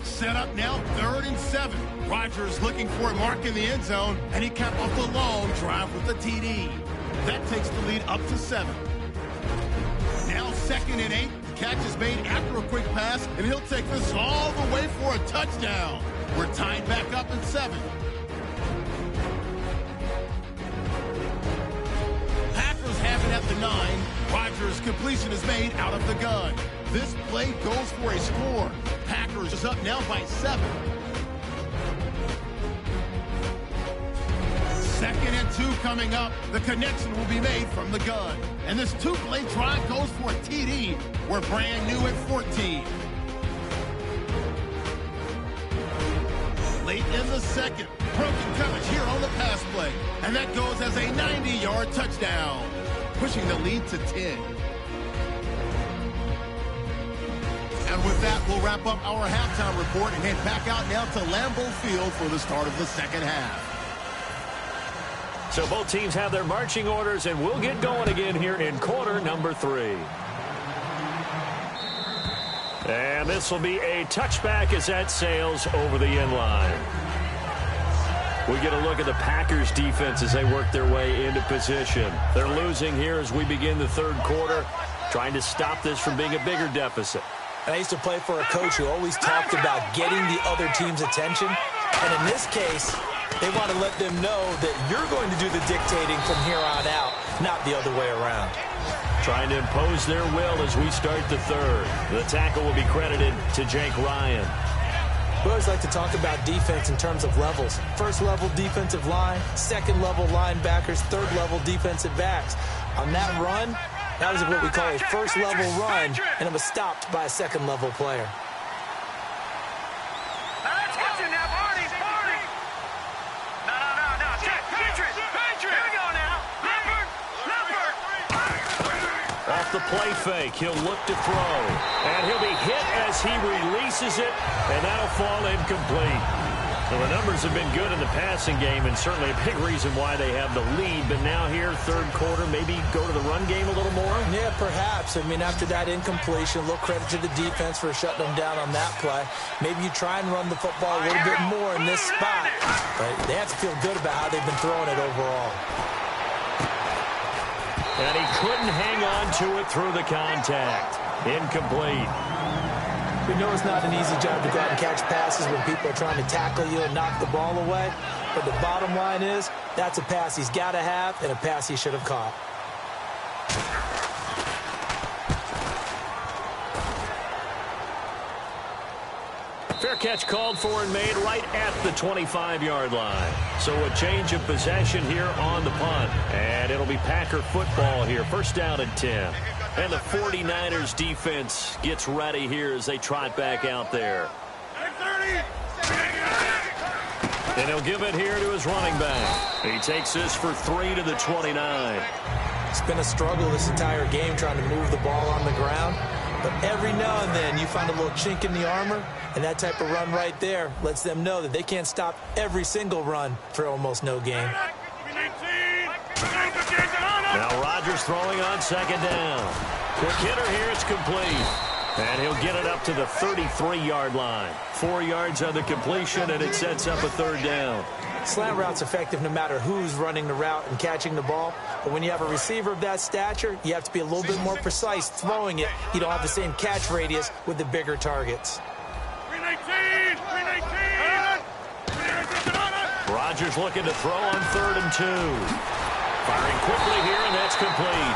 Set up now, 3rd and 7. Rodgers looking for a mark in the end zone, and he capped off the long drive with the TD. That takes the lead up to 7. Now 2nd and 8. The catch is made after a quick pass, and he'll take this all the way for a touchdown. We're tied back up at 7. Packers have it at the 9. Rodgers' completion is made out of the gun. This play goes for a score. Packers is up now by 7. 2nd and 2 coming up. The connection will be made from the gun. And this 2-play drive goes for a TD. We're brand new at 14. Late in the second, broken coverage here on the pass play. And that goes as a 90-yard touchdown, pushing the lead to 10. And with that, we'll wrap up our halftime report and head back out now to Lambeau Field for the start of the second half. So both teams have their marching orders, and we'll get going again here in quarter number 3. And this will be a touchback as that sails over the end line. We get a look at the Packers defense as they work their way into position. They're losing here as we begin the third quarter. trying to stop this from being a bigger deficit. And I used to play for a coach who always talked about getting the other team's attention. And in this case, they want to let them know that you're going to do the dictating from here on out, not the other way around. Trying to impose their will as we start the third. The tackle will be credited to Jake Ryan. We always like to talk about defense in terms of levels. First-level defensive line, second-level linebackers, third-level defensive backs. On that run, that was what we call a first-level run, and it was stopped by a second-level player. Off the play fake, he'll look to throw. And he'll be hit as he releases it, and that'll fall incomplete. Well, the numbers have been good in the passing game, and certainly a big reason why they have the lead. But now here, third quarter, maybe go to the run game a little more? Yeah, perhaps. I mean, after that incompletion, a little credit to the defense for shutting them down on that play. Maybe you try and run the football a little bit more in this spot. But they have to feel good about how they've been throwing it overall. And he couldn't hang on to it through the contact. Incomplete. We know it's not an easy job to go out and catch passes when people are trying to tackle you and knock the ball away. But the bottom line is, that's a pass he's got to have and a pass he should have caught. Fair catch called for and made right at the 25-yard line. So a change of possession here on the punt. And it'll be Packer football here. First down and 10. And the 49ers defense gets ready here as they trot back out there. And he'll give it here to his running back. He takes this for 3 to the 29. It's been a struggle this entire game trying to move the ball on the ground. But every now and then you find a little chink in the armor, and that type of run right there lets them know that they can't stop every single run for almost no gain. Now Rodgers throwing on second down. Quick hitter here, it's complete. And he'll get it up to the 33-yard line. 4 yards on the completion, and it sets up a third down. Slant route's effective no matter who's running the route and catching the ball. But when you have a receiver of that stature, you have to be a little bit more precise throwing it. You don't have the same catch radius with the bigger targets. Rodgers looking to throw on 3rd and 2. Firing quickly here, and that's complete.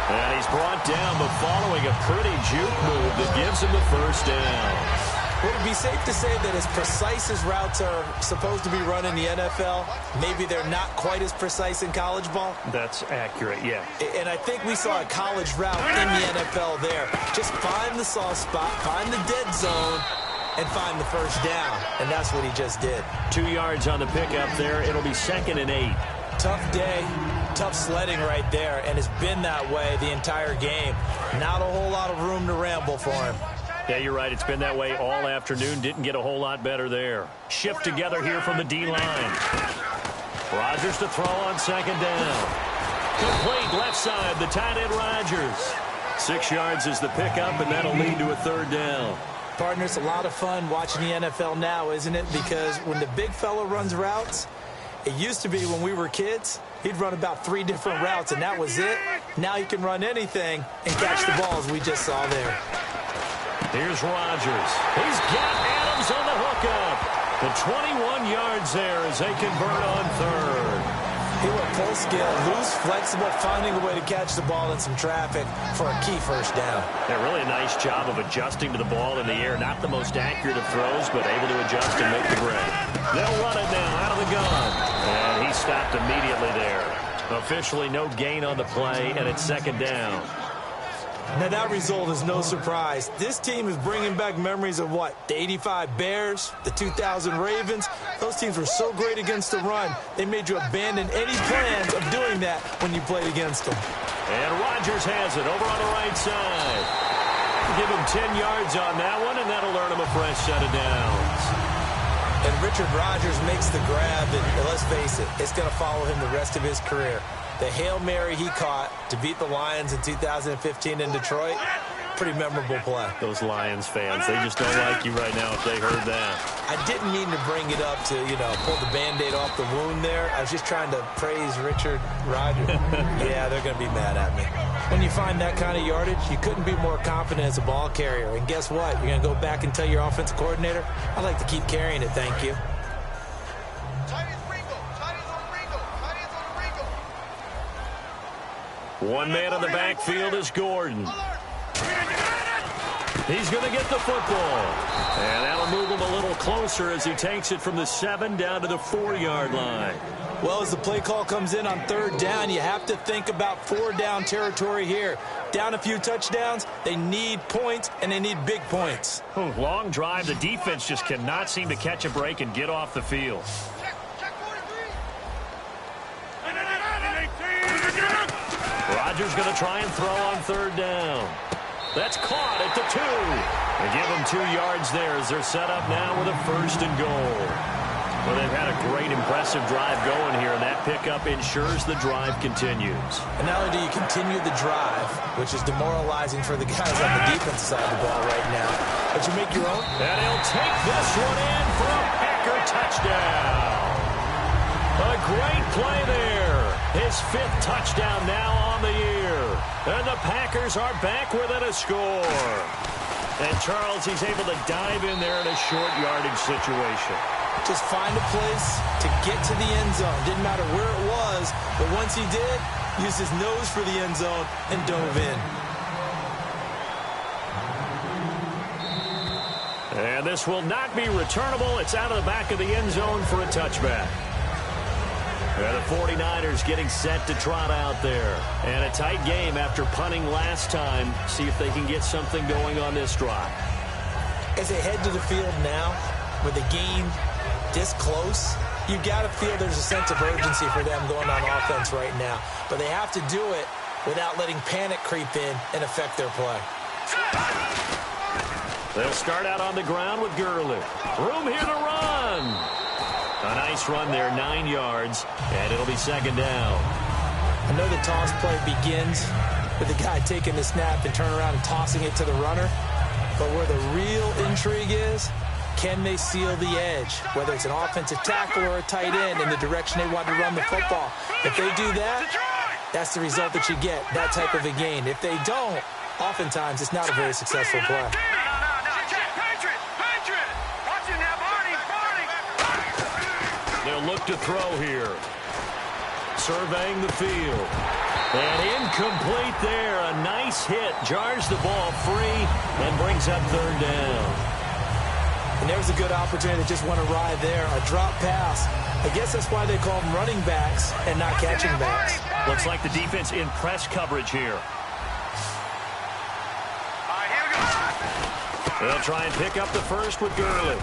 And he's brought down, but following a pretty juke move that gives him the first down. Would it be safe to say that as precise as routes are supposed to be run in the NFL, maybe they're not quite as precise in college ball? That's accurate, yeah. And I think we saw a college route in the NFL there. Just find the soft spot, find the dead zone, and find the first down. And that's what he just did. 2 yards on the pickup there. It'll be 2nd and 8. Tough day, tough sledding right there, and it's been that way the entire game. Not a whole lot of room to ramble for him. Yeah, you're right. It's been that way all afternoon. Didn't get a whole lot better there. Shift together here from the D-line. Rodgers to throw on second down. Complete left side, the tight end Rodgers. 6 yards is the pickup, and that'll lead to a third down. Partner, it's a lot of fun watching the NFL now, isn't it? Because when the big fella runs routes, it used to be when we were kids, he'd run about 3 different routes, and that was it. Now he can run anything and catch the balls we just saw there. Here's Rodgers. He's got Adams on the hookup. The 21 yards there as they convert on 3rd. He went full scale, loose, flexible, finding a way to catch the ball in some traffic for a key first down. Yeah, really a nice job of adjusting to the ball in the air. Not the most accurate of throws, but able to adjust and make the grade. They'll run it now out of the gun. And he stopped immediately there. Officially no gain on the play, and it's 2nd down. Now, that result is no surprise. This team is bringing back memories of what? The 85 Bears, the 2000 Ravens. Those teams were so great against the run, they made you abandon any plans of doing that when you played against them. And Rodgers has it over on the right side. Give him 10 yards on that one, and that'll earn him a fresh set of downs. And Richard Rodgers makes the grab, and let's face it, it's going to follow him the rest of his career. The Hail Mary he caught to beat the Lions in 2015 in Detroit, pretty memorable play. Those Lions fans, they just don't like you right now if they heard that. I didn't mean to bring it up to, pull the Band-Aid off the wound there. I was just trying to praise Richard Rodgers. Yeah, they're going to be mad at me. When you find that kind of yardage, you couldn't be more confident as a ball carrier. And guess what? You're going to go back and tell your offensive coordinator, I'd like to keep carrying it, thank you. One man in the backfield is Gordon. He's going to get the football. And that'll move him a little closer as he takes it from the 7 down to the 4-yard line. Well, as the play call comes in on 3rd down, you have to think about 4-down territory here. Down a few touchdowns, they need points, and they need big points. Long drive. The defense just cannot seem to catch a break and get off the field. Rodgers going to try and throw on 3rd down. That's caught at the 2. They give them 2 yards there as they're set up now with a 1st and goal. Well, they've had a great, impressive drive going here, and that pickup ensures the drive continues. And not only do you continue the drive, which is demoralizing for the guys on the defensive side of the ball right now, but you make your own. And he'll take this one in for a Packer touchdown. A great play there. His 5th touchdown now on the year. And the Packers are back within a score. And Charles, he's able to dive in there in a short yardage situation. Just find a place to get to the end zone. Didn't matter where it was, but once he did, used his nose for the end zone and dove in. And this will not be returnable. It's out of the back of the end zone for a touchback. And the 49ers getting set to trot out there. And a tight game after punting last time. See if they can get something going on this drive. As they head to the field now, with the game this close, you got to feel there's a sense of urgency for them going on offense right now. But they have to do it without letting panic creep in and affect their play. They'll start out on the ground with Gurley. Room here to run. A nice run there, 9 yards, and it'll be 2nd down. I know the toss play begins with the guy taking the snap and turn around and tossing it to the runner. But where the real intrigue is, can they seal the edge? Whether it's an offensive tackle or a tight end in the direction they want to run the football. If they do that, that's the result that you get, that type of a gain. If they don't, oftentimes it's not a very successful play. They'll look to throw here. Surveying the field. And incomplete there. A nice hit. Jars the ball free and brings up 3rd down. And there's a good opportunity to just want to ride there. A drop pass. I guess that's why they call them running backs and not catching backs. Looks like the defense in press coverage here. They'll try and pick up the 1st with Gurley.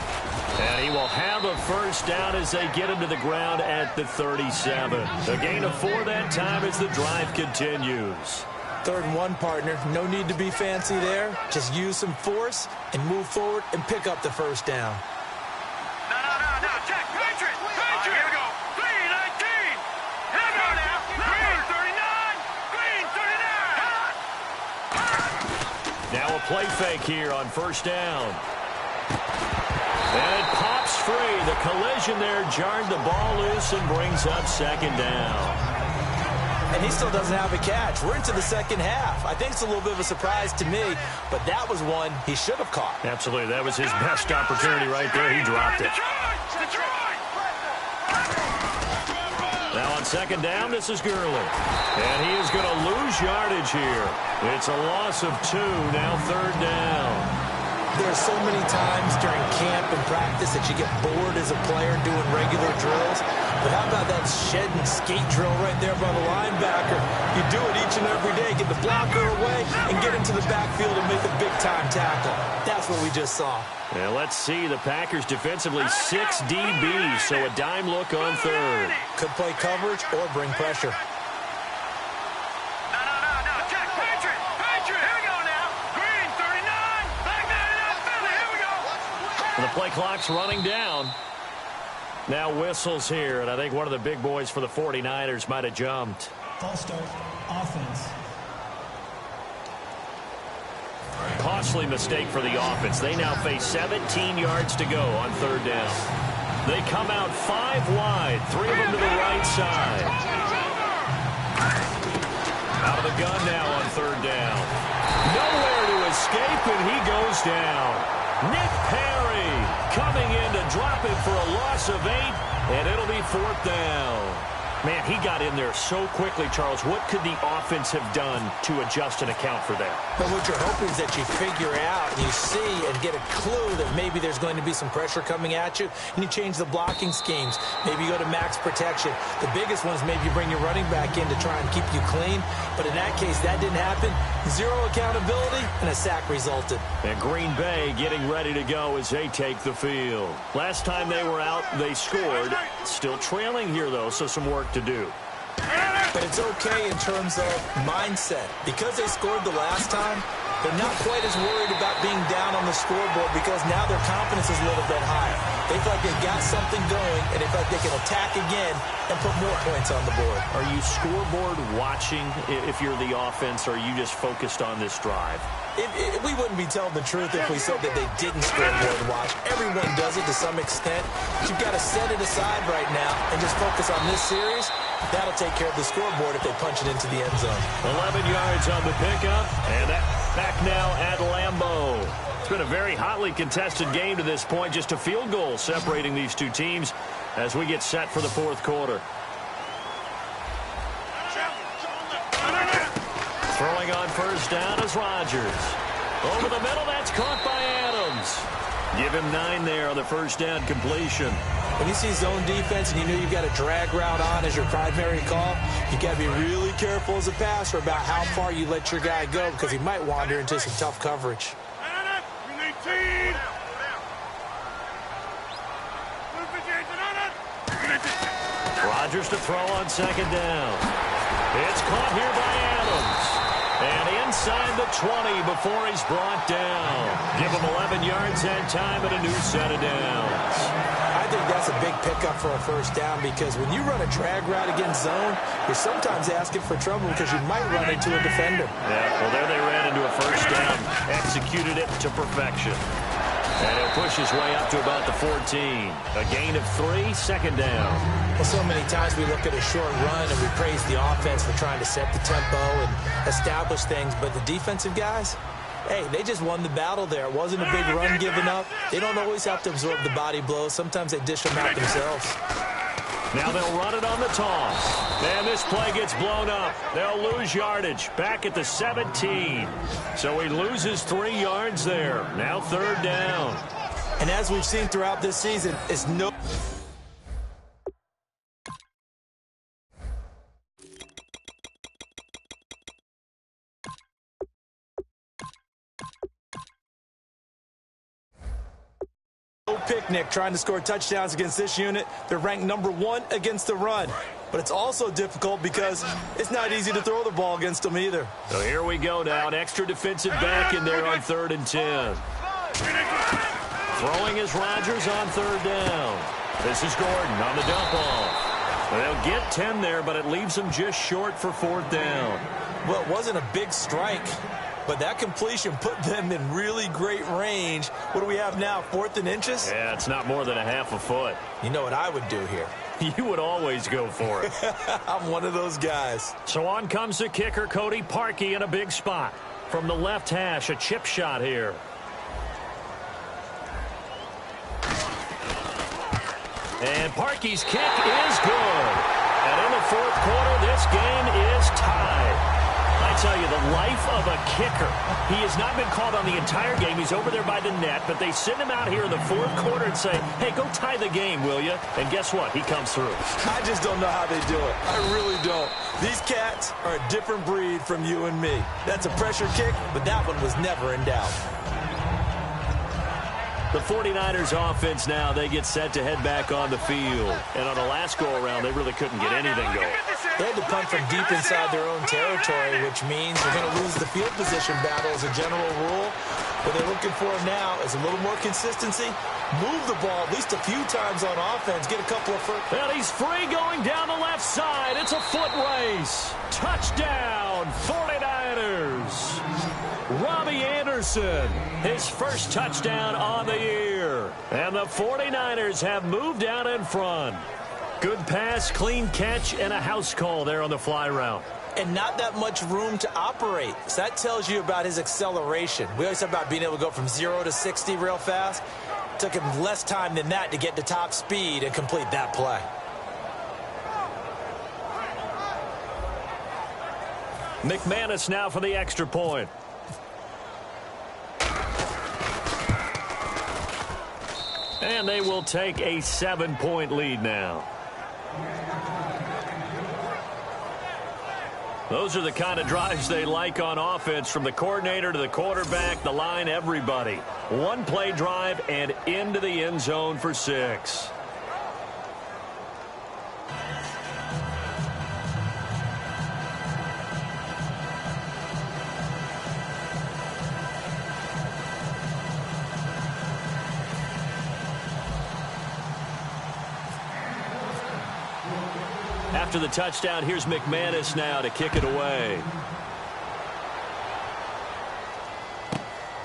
And he will have a 1st down as they get him to the ground at the 37. A gain of 4 that time as the drive continues. 3rd and 1, partner. No need to be fancy there. Just use some force and move forward and pick up the 1st down. No, check, Patriot! Here we go. Green 19! Here we go now. Green 39! Green 39! Now a play fake here on 1st down. And it pops free. The collision there jarred the ball loose and brings up 2nd down. And he still doesn't have a catch. We're into the 2nd half. I think it's a little bit of a surprise to me, but that was one he should have caught. Absolutely. That was his best opportunity right there. He dropped it. Now on 2nd down, this is Gurley. And he is going to lose yardage here. It's a loss of 2. Now 3rd down. There's so many times during camp and practice that you get bored as a player doing regular drills. But how about that shed and skate drill right there by the linebacker? You do it each and every day. Get the blocker away and get into the backfield and make a big-time tackle. That's what we just saw. Yeah, let's see. The Packers defensively 6 DBs, so a dime look on 3rd. Could play coverage or bring pressure. The play clock's running down. Now whistles here, and I think one of the big boys for the 49ers might have jumped. False start, offense. Costly mistake for the offense. They now face 17 yards to go on third down. They come out 5 wide, 3 of them to the right side. Out of the gun now on third down. Nowhere to escape, and he goes down. Nick Perry coming in to drop it for a loss of 8, and it'll be 4th down. Man, he got in there so quickly, Charles. What could the offense have done to adjust and account for that? But what you're hoping is that you figure out and you see and get a clue that maybe there's going to be some pressure coming at you, and you change the blocking schemes. Maybe you go to max protection. The biggest one is maybe you bring your running back in to try and keep you clean. But in that case, that didn't happen. 0 accountability, and a sack resulted. And Green Bay getting ready to go as they take the field. Last time they were out, they scored. Still trailing here, though, so some work to do. But it's okay in terms of mindset. Because they scored the last time, they're not quite as worried about being down on the scoreboard because now their confidence is a little bit higher. They feel like they've got something going, and they feel like they can attack again and put more points on the board. Are you scoreboard watching if you're the offense, or are you just focused on this drive? We wouldn't be telling the truth if we said that they didn't scoreboard watch. Everyone does it to some extent. But you've got to set it aside right now and just focus on this series. That'll take care of the scoreboard if they punch it into the end zone. 11 yards on the pickup, and that back now at Lambeau. It's been a very hotly contested game to this point. Just a field goal separating these two teams as we get set for the 4th quarter. Throwing on first down is Rodgers. Over the middle, that's caught by Adams. Give him 9 there on the first down completion. When you see zone defense and you know you've got a drag route on as your primary call, you got to be really careful as a passer about how far you let your guy go because he might wander into some tough coverage. Rodgers to throw on second down. It's caught here by Adams. And inside the 20 before he's brought down. Give him 11 yards and time and a new set of downs. I think that's a big pickup for a first down because when you run a drag route against zone, you're sometimes asking for trouble because you might run into a defender. Yeah, well, there they ran into a first down. Executed it to perfection. And he'll push his way up to about the 14. A gain of 3, second down. Well, so many times we look at a short run and we praise the offense for trying to set the tempo and establish things. But the defensive guys, hey, they just won the battle there. It wasn't a big run given up. They don't always have to absorb the body blows. Sometimes they dish them out themselves. Now they'll run it on the toss. And this play gets blown up. They'll lose yardage back at the 17. So he loses 3 yards there. Now third down. And as we've seen throughout this season, it's no... picnic trying to score touchdowns against this unit. They're ranked number 1 against the run. But it's also difficult because it's not easy to throw the ball against them either. So here we go now. An extra defensive back in there on 3rd and 10. Throwing is Rodgers on third down. This is Gordon on the dump off. They'll get 10 there, but it leaves them just short for 4th down. Well, it wasn't a big strike, but that completion put them in really great range. What do we have now, 4th and inches? Yeah, it's not more than a half a foot. You know what I would do here? You would always go for it. I'm one of those guys. So on comes the kicker, Cody Parkey, in a big spot. From the left hash, a chip shot here. And Parkey's kick is good. And in the 4th quarter, this game is tied. I tell you, the life of a kicker. He has not been called on the entire game. He's over there by the net, but they send him out here in the 4th quarter and say, hey, go tie the game, will you? And guess what? He comes through. I just don't know how they do it. I really don't. These cats are a different breed from you and me. That's a pressure kick, but that one was never in doubt. The 49ers offense now, they get set to head back on the field. And on the last go-around, they really couldn't get anything going. They had to punt from deep inside their own territory, which means they're going to lose the field position battle as a general rule. What they're looking for now is a little more consistency. Move the ball at least a few times on offense. Get a couple of first. And he's free going down the left side. It's a foot race. Touchdown, 49ers. Robbie Anderson Jefferson, his first touchdown on the year. And the 49ers have moved out in front. Good pass, clean catch, and a house call there on the fly route. And not that much room to operate. So that tells you about his acceleration. We always talk about being able to go from 0 to 60 real fast. It took him less time than that to get to top speed and complete that play. McManus now for the extra point. And they will take a 7-point lead now. Those are the kind of drives they like on offense, from the coordinator to the quarterback, the line, everybody. One-play drive and into the end zone for 6. After the touchdown, here's McManus now to kick it away.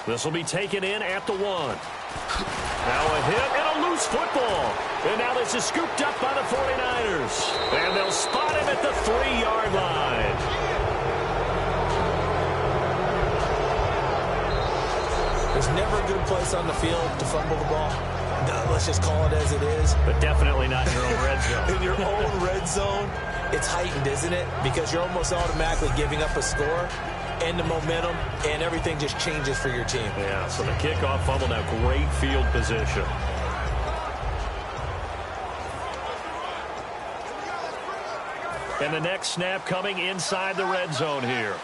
This will be taken in at the 1. Now a hit and a loose football. And now this is scooped up by the 49ers. And they'll spot him at the 3-yard line. There's never a good place on the field to fumble the ball. Let's just call it as it is. But definitely not in your own red zone. In your own red zone, it's heightened, isn't it? Because you're almost automatically giving up a score and the momentum, and everything just changes for your team. Yeah, so the kickoff fumble, now great field position. And the next snap coming inside the red zone here.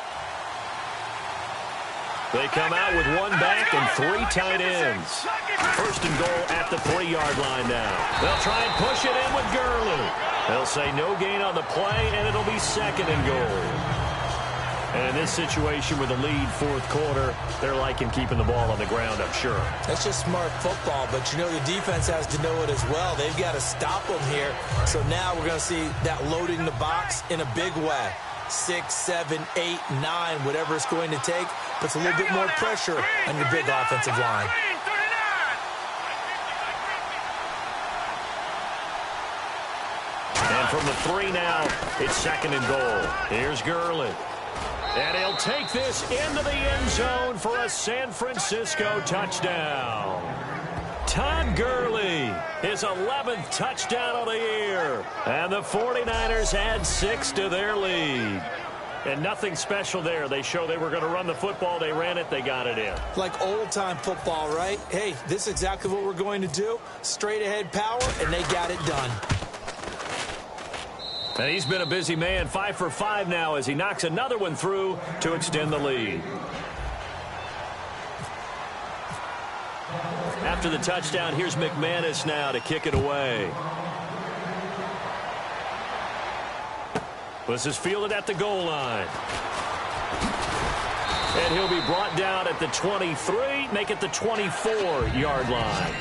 They come out with 1 back and 3 tight ends. First and goal at the 3-yard line now. They'll try and push it in with Gurley. They'll say no gain on the play, and it'll be 2nd and goal. And in this situation with the lead 4th quarter, they're liking keeping the ball on the ground, I'm sure. That's just smart football, but you know the defense has to know it as well. They've got to stop them here. So now we're going to see that loading the box in a big way. 6, 7, 8, 9, whatever it's going to take, puts a little bit more pressure on your big offensive line. And from the 3 now, it's 2nd and goal. Here's Gurley. And he'll take this into the end zone for a San Francisco touchdown. Todd Gurley, his 11th touchdown of the year. And the 49ers add 6 to their lead. And nothing special there. They show they were going to run the football. They ran it. They got it in. Like old-time football, right? Hey, this is exactly what we're going to do. Straight-ahead power, and they got it done. And he's been a busy man. 5 for 5 now as he knocks another one through to extend the lead. After the touchdown, here's McManus now to kick it away. This is fielded at the goal line. And he'll be brought down at the 23, make it the 24-yard line.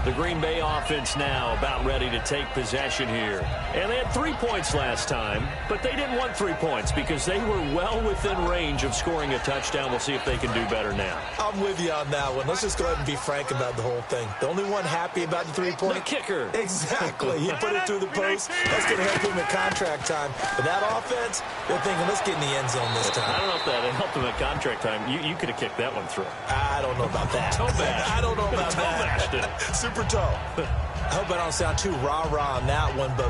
The Green Bay offense now about ready to take possession here. And they had 3 points last time, but they didn't want 3 points because they were well within range of scoring a touchdown. We'll see if they can do better now. I'm with you on that one. Let's just go ahead and be frank about the whole thing. The only one happy about the 3-point. The kicker. Exactly. He put it through the post. That's going to help him at contract time. But that offense, they're thinking, let's get in the end zone this time. I don't know if that helped him at contract time. You could have kicked that one through. I don't know about that. Toe bash. I don't know about that. Toe bashed it. Super toe. I hope I don't sound too rah-rah on that one, but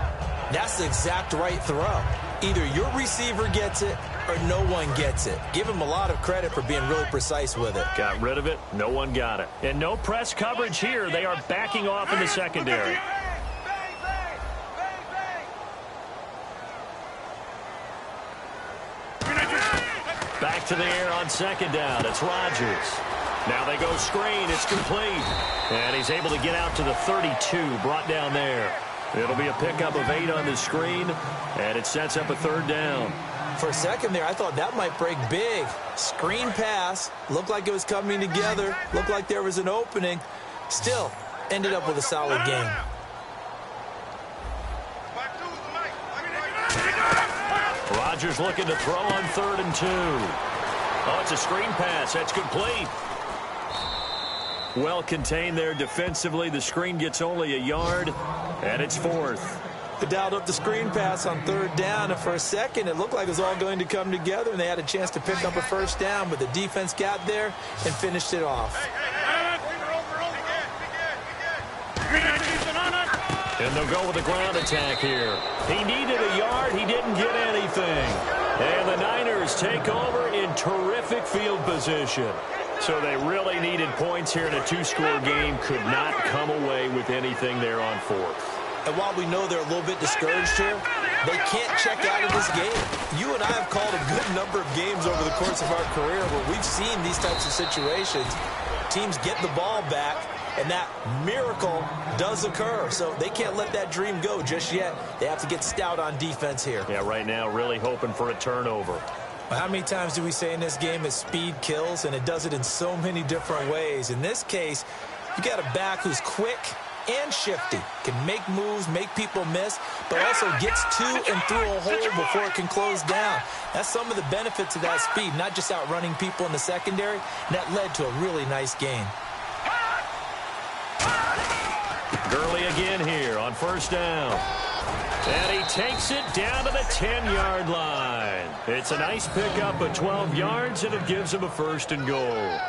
that's the exact right throw. Either your receiver gets it or no one gets it. Give him a lot of credit for being really precise with it. Got rid of it. No one got it. And no press coverage here. They are backing off in the secondary. Back to the air on 2nd down. It's Rodgers. Now they go screen. It's complete. And he's able to get out to the 32, brought down there. It'll be a pickup of 8 on the screen, and it sets up a 3rd down. For a second there, I thought that might break big. Screen pass. Looked like it was coming together. Looked like there was an opening. Still, ended up with a solid game. Chargers looking to throw on 3rd and 2. Oh, it's a screen pass. That's complete. Well contained there defensively. The screen gets only a yard, and it's 4th. They dialed up the screen pass on 3rd down, and for a second it looked like it was all going to come together, and they had a chance to pick up a 1st down, but the defense got there and finished it off. And they'll go with a ground attack here. He needed a yard. He didn't get anything. And the Niners take over in terrific field position. So they really needed points here in a 2-score game. Could not come away with anything there on 4th. And while we know they're a little bit discouraged here, they can't check out of this game. You and I have called a good number of games over the course of our career where we've seen these types of situations. Teams get the ball back, and that miracle does occur. So they can't let that dream go just yet. They have to get stout on defense here. Yeah, right now really hoping for a turnover. How many times do we say in this game that speed kills, and it does it in so many different ways? In this case, you got a back who's quick and shifty, can make moves, make people miss, but also gets to and through a hole before it can close down. That's some of the benefits of that speed, not just outrunning people in the secondary, and that led to a really nice gain. Gurley again here on 1st down. And he takes it down to the 10-yard line. It's a nice pickup of 12 yards, and it gives him a 1st and goal.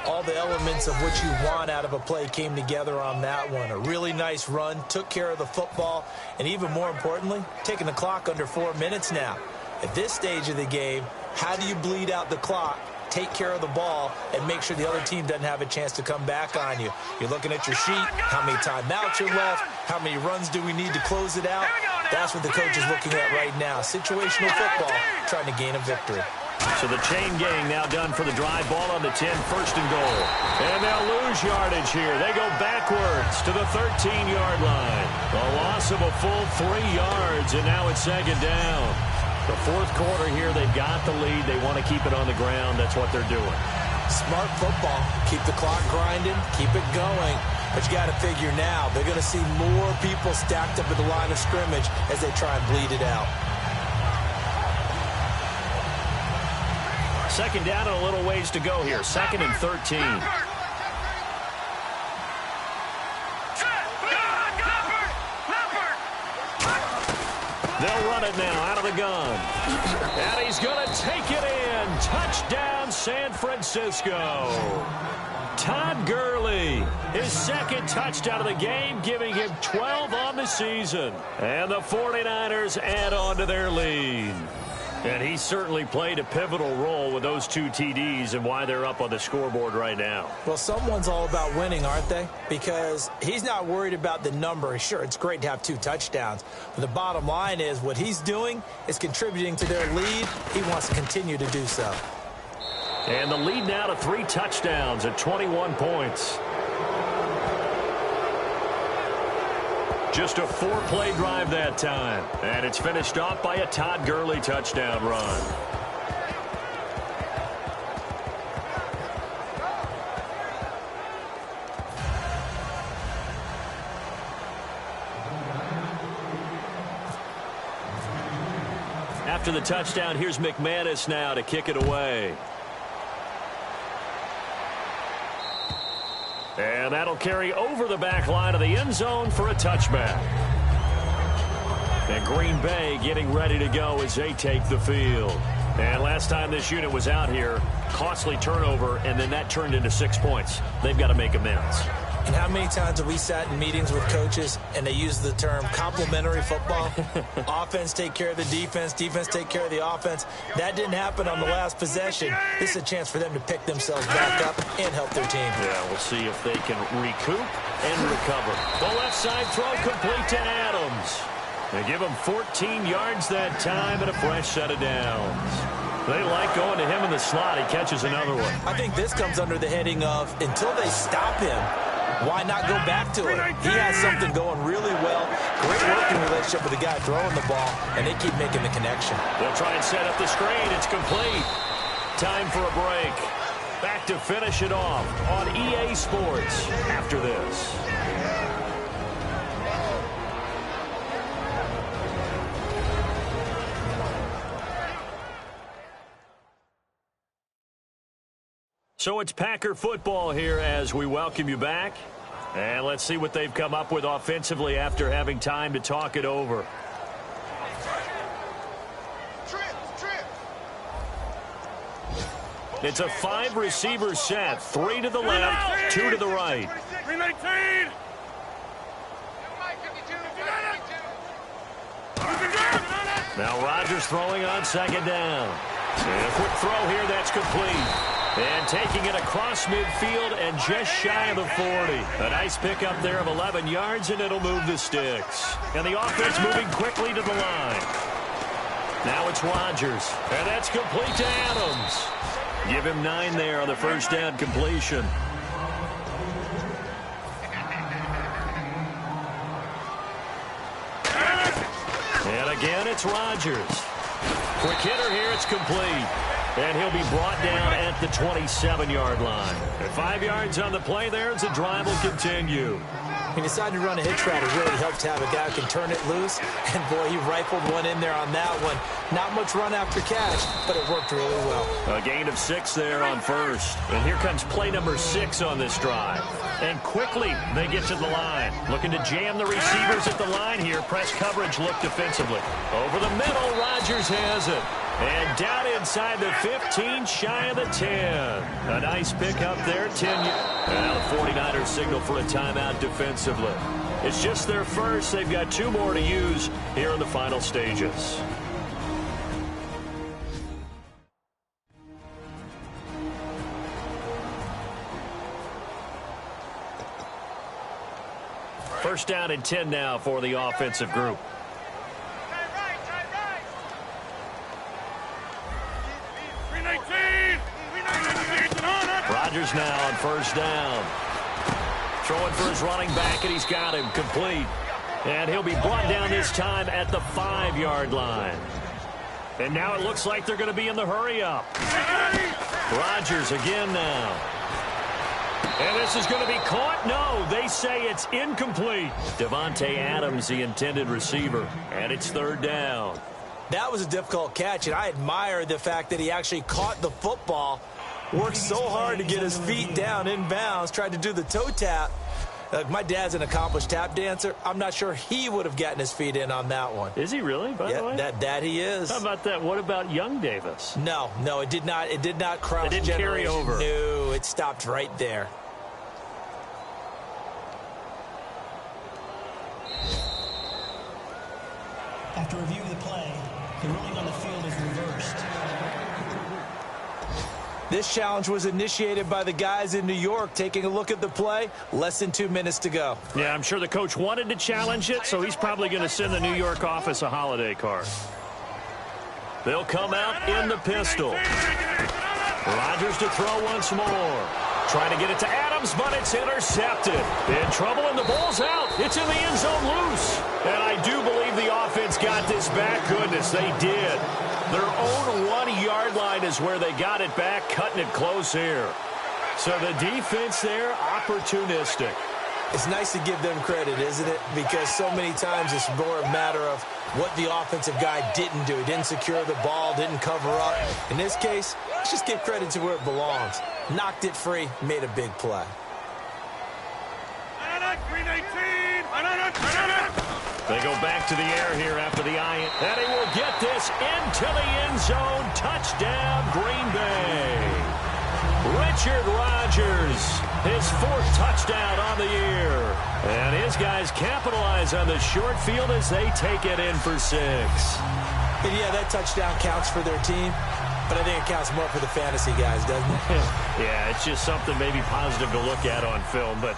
All the elements of what you want out of a play came together on that one. A really nice run, took care of the football, and even more importantly, taking the clock under 4 minutes now. At this stage of the game, how do you bleed out the clock, take care of the ball, and make sure the other team doesn't have a chance to come back on you? You're looking at your sheet, how many timeouts are left, how many runs do we need to close it out? That's what the coach is looking at right now. Situational football, trying to gain a victory. So the chain gang now done for the drive. Ball on the 10, 1st and goal. And they'll lose yardage here. They go backwards to the 13-yard line. A loss of a full 3 yards, and now it's 2nd down. The 4th quarter here, they've got the lead. They want to keep it on the ground. That's what they're doing. Smart football. Keep the clock grinding, keep it going. But you got to figure now, they're going to see more people stacked up at the line of scrimmage as they try and bleed it out. 2nd down and a little ways to go here. 2nd and 13. They'll run it now out of the gun. And he's going to take it in. Touchdown, San Francisco. Todd Gurley, his 2nd touchdown of the game, giving him 12 on the season. And the 49ers add on to their lead. And he certainly played a pivotal role with those 2 TDs and why they're up on the scoreboard right now. Well, someone's all about winning, aren't they? Because he's not worried about the number. Sure, it's great to have 2 touchdowns. But the bottom line is what he's doing is contributing to their lead. He wants to continue to do so. And the lead now to 3 touchdowns at 21 points. Just a 4-play drive that time. And it's finished off by a Todd Gurley touchdown run. After the touchdown, here's McManus now to kick it away. And that'll carry over the back line of the end zone for a touchback. And Green Bay getting ready to go as they take the field. And last time this unit was out here, costly turnover, and then that turned into 6 points. They've got to make amends. And how many times have we sat in meetings with coaches and they use the term complementary football? Offense take care of the defense, defense take care of the offense. That didn't happen on the last possession. This is a chance for them to pick themselves back up and help their team. Yeah, we'll see if they can recoup and recover. The left side throw complete to Adams. They give him 14 yards that time and a fresh set of downs. They like going to him in the slot. He catches another one. I think this comes under the heading of until they stop him, why not go back to it? He has something going really well. Great working relationship with the guy throwing the ball, and they keep making the connection. They'll try and set up the screen. It's complete. Time for a break. Back to finish it off on EA Sports after this. So it's Packer football here as we welcome you back. And let's see what they've come up with offensively after having time to talk it over. It's a 5-receiver set. 3 to the left, 2 to the right. 319. Now Rodgers throwing on second down. And a quick throw here that's complete. And taking it across midfield and just shy of the 40. A nice pickup there of 11 yards, and it'll move the sticks. And the offense moving quickly to the line. Now it's Rodgers. And that's complete to Adams. Give him 9 there on the first down completion. And again, it's Rodgers. Quick hitter here, it's complete. And he'll be brought down at the 27-yard line. And 5 yards on the play there as the drive will continue. He decided to run a hitch route. It really helped to have a guy who can turn it loose. And, boy, he rifled one in there on that one. Not much run after catch, but it worked really well. A gain of 6 there on first. And here comes play number 6 on this drive. And quickly they get to the line. Looking to jam the receivers at the line here. Press coverage look defensively. Over the middle, Rodgers has it. And down inside the 15, shy of the 10. A nice pickup there, 10. Now the 49ers signal for a timeout defensively. It's just their first. They've got 2 more to use here in the final stages. First down and 10 now for the offensive group. Rodgers now on first down. Throwing for his running back, and he's got him complete. And he'll be brought down this time at the 5-yard line. And now it looks like they're going to be in the hurry-up. Rodgers again now. And this is going to be caught. No, they say it's incomplete. Davante Adams, the intended receiver. And it's third down. That was a difficult catch, and I admire the fact that he actually caught the football. Worked so hard to get his feet down inbounds, tried to do the toe tap. My dad's an accomplished tap dancer. I'm not sure he would have gotten his feet in on that one. Is he really, by the way? That he is. How about that? What about young Davis? No, it did not cross. It didn't carry over. No, it stopped right there. After review of the play, the ruling on the field is reversed. This challenge was initiated by the guys in New York. Taking a look at the play, less than 2 minutes to go. Yeah, I'm sure the coach wanted to challenge it, so he's probably going to send the New York office a holiday card. They'll come out in the pistol. Rodgers to throw once more. Trying to get it to Adams, but it's intercepted. In trouble, and the ball's out. It's in the end zone loose. And I do believe the offense got this back. Goodness, they did. Their own 1-yard line is where they got it back, cutting it close here. So the defense there, opportunistic. It's nice to give them credit, isn't it? Because so many times it's more a matter of what the offensive guy didn't do. He didn't secure the ball, didn't cover up. In this case, let's just give credit to where it belongs. Knocked it free, made a big play. They go back to the air here after the eye, and he will get this into the end zone. Touchdown, Green Bay. Richard Rodgers, his 4th touchdown on the year. And his guys capitalize on the short field as they take it in for 6. And yeah, that touchdown counts for their team, but I think it counts more for the fantasy guys, doesn't it? Yeah, it's just something maybe positive to look at on film, but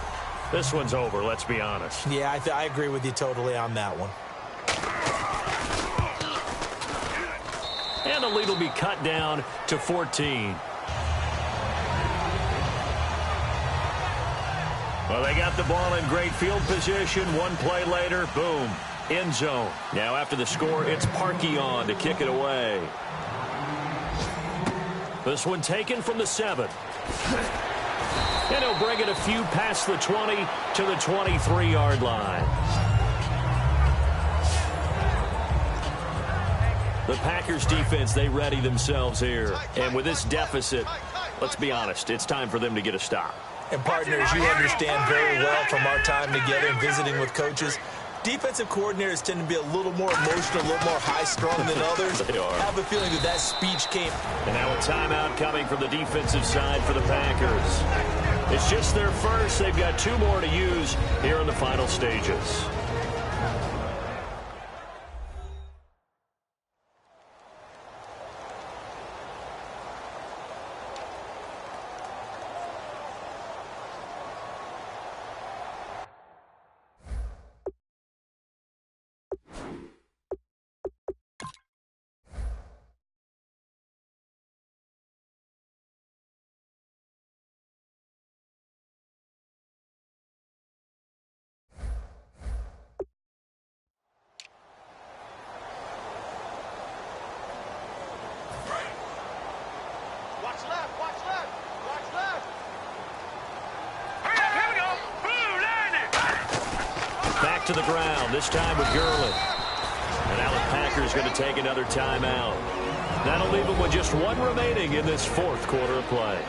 this one's over, let's be honest. Yeah, I agree with you totally on that one. And the lead will be cut down to 14. Well, they got the ball in great field position. One play later, boom, end zone. Now after the score, it's Parkey on to kick it away. This one taken from the 7. And he'll bring it a few past the 20 to the 23-yard line. The Packers defense, they ready themselves here. And with this deficit, let's be honest, it's time for them to get a stop. And partners, you understand very well from our time together and visiting with coaches, defensive coordinators tend to be a little more emotional, a little more high-strung than others. They are. I have a feeling that speech came. And now a timeout coming from the defensive side for the Packers. It's just their first. They've got 2 more to use here in the final stages. Back to the ground, this time with Gurley. And now the Packers going to take another timeout. That'll leave them with just 1 remaining in this 4th quarter of play.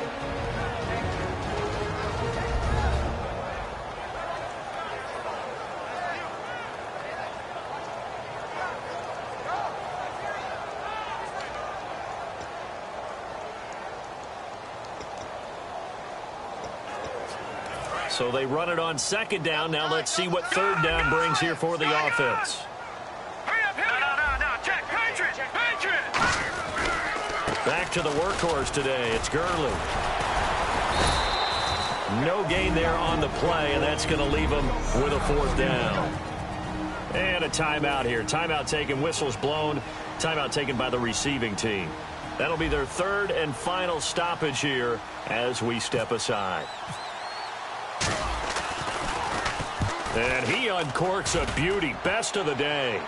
So they run it on 2nd down. Now let's see what 3rd down brings here for the offense. Back to the workhorse today. It's Gurley. No gain there on the play, and that's going to leave them with a 4th down. And a timeout here. Timeout taken, whistles blown. Timeout taken by the receiving team. That'll be their 3rd and final stoppage here as we step aside. And he uncorks a beauty. Best of the day.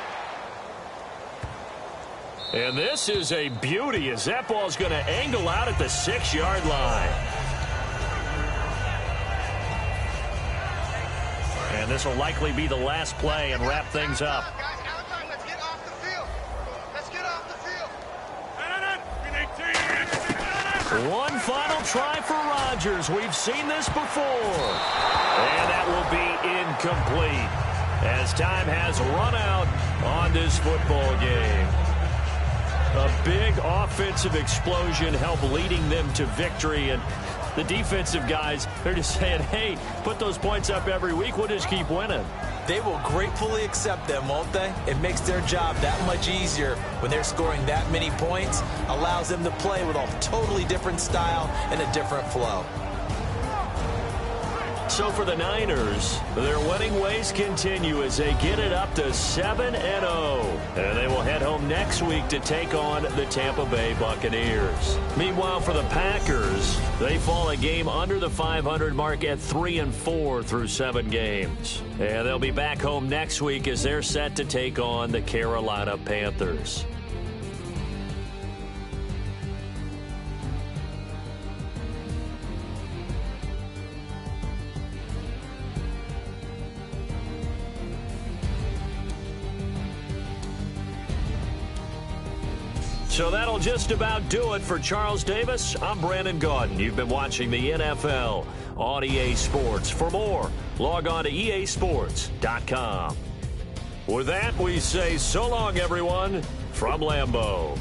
And this is a beauty as that ball's going to angle out at the 6-yard line. And this will likely be the last play and wrap things up. Let's get off the field. Let's get off the field. One final try for Rodgers. We've seen this before. And that will be incomplete as time has run out on this football game. A big offensive explosion helped leading them to victory. And the defensive guys, they're just saying, hey, put those points up every week. We'll just keep winning. They will gratefully accept them, won't they? It makes their job that much easier when they're scoring that many points. Allows them to play with a totally different style and a different flow. So for the Niners, their winning ways continue as they get it up to 7-0. And they will head home next week to take on the Tampa Bay Buccaneers. Meanwhile, for the Packers, they fall a game under the 500 mark at 3-4 through 7 games. And they'll be back home next week as they're set to take on the Carolina Panthers. So that'll just about do it for Charles Davis. I'm Brandon Gaudin. You've been watching the NFL on EA Sports. For more, log on to easports.com. With that, we say so long, everyone, from Lambeau.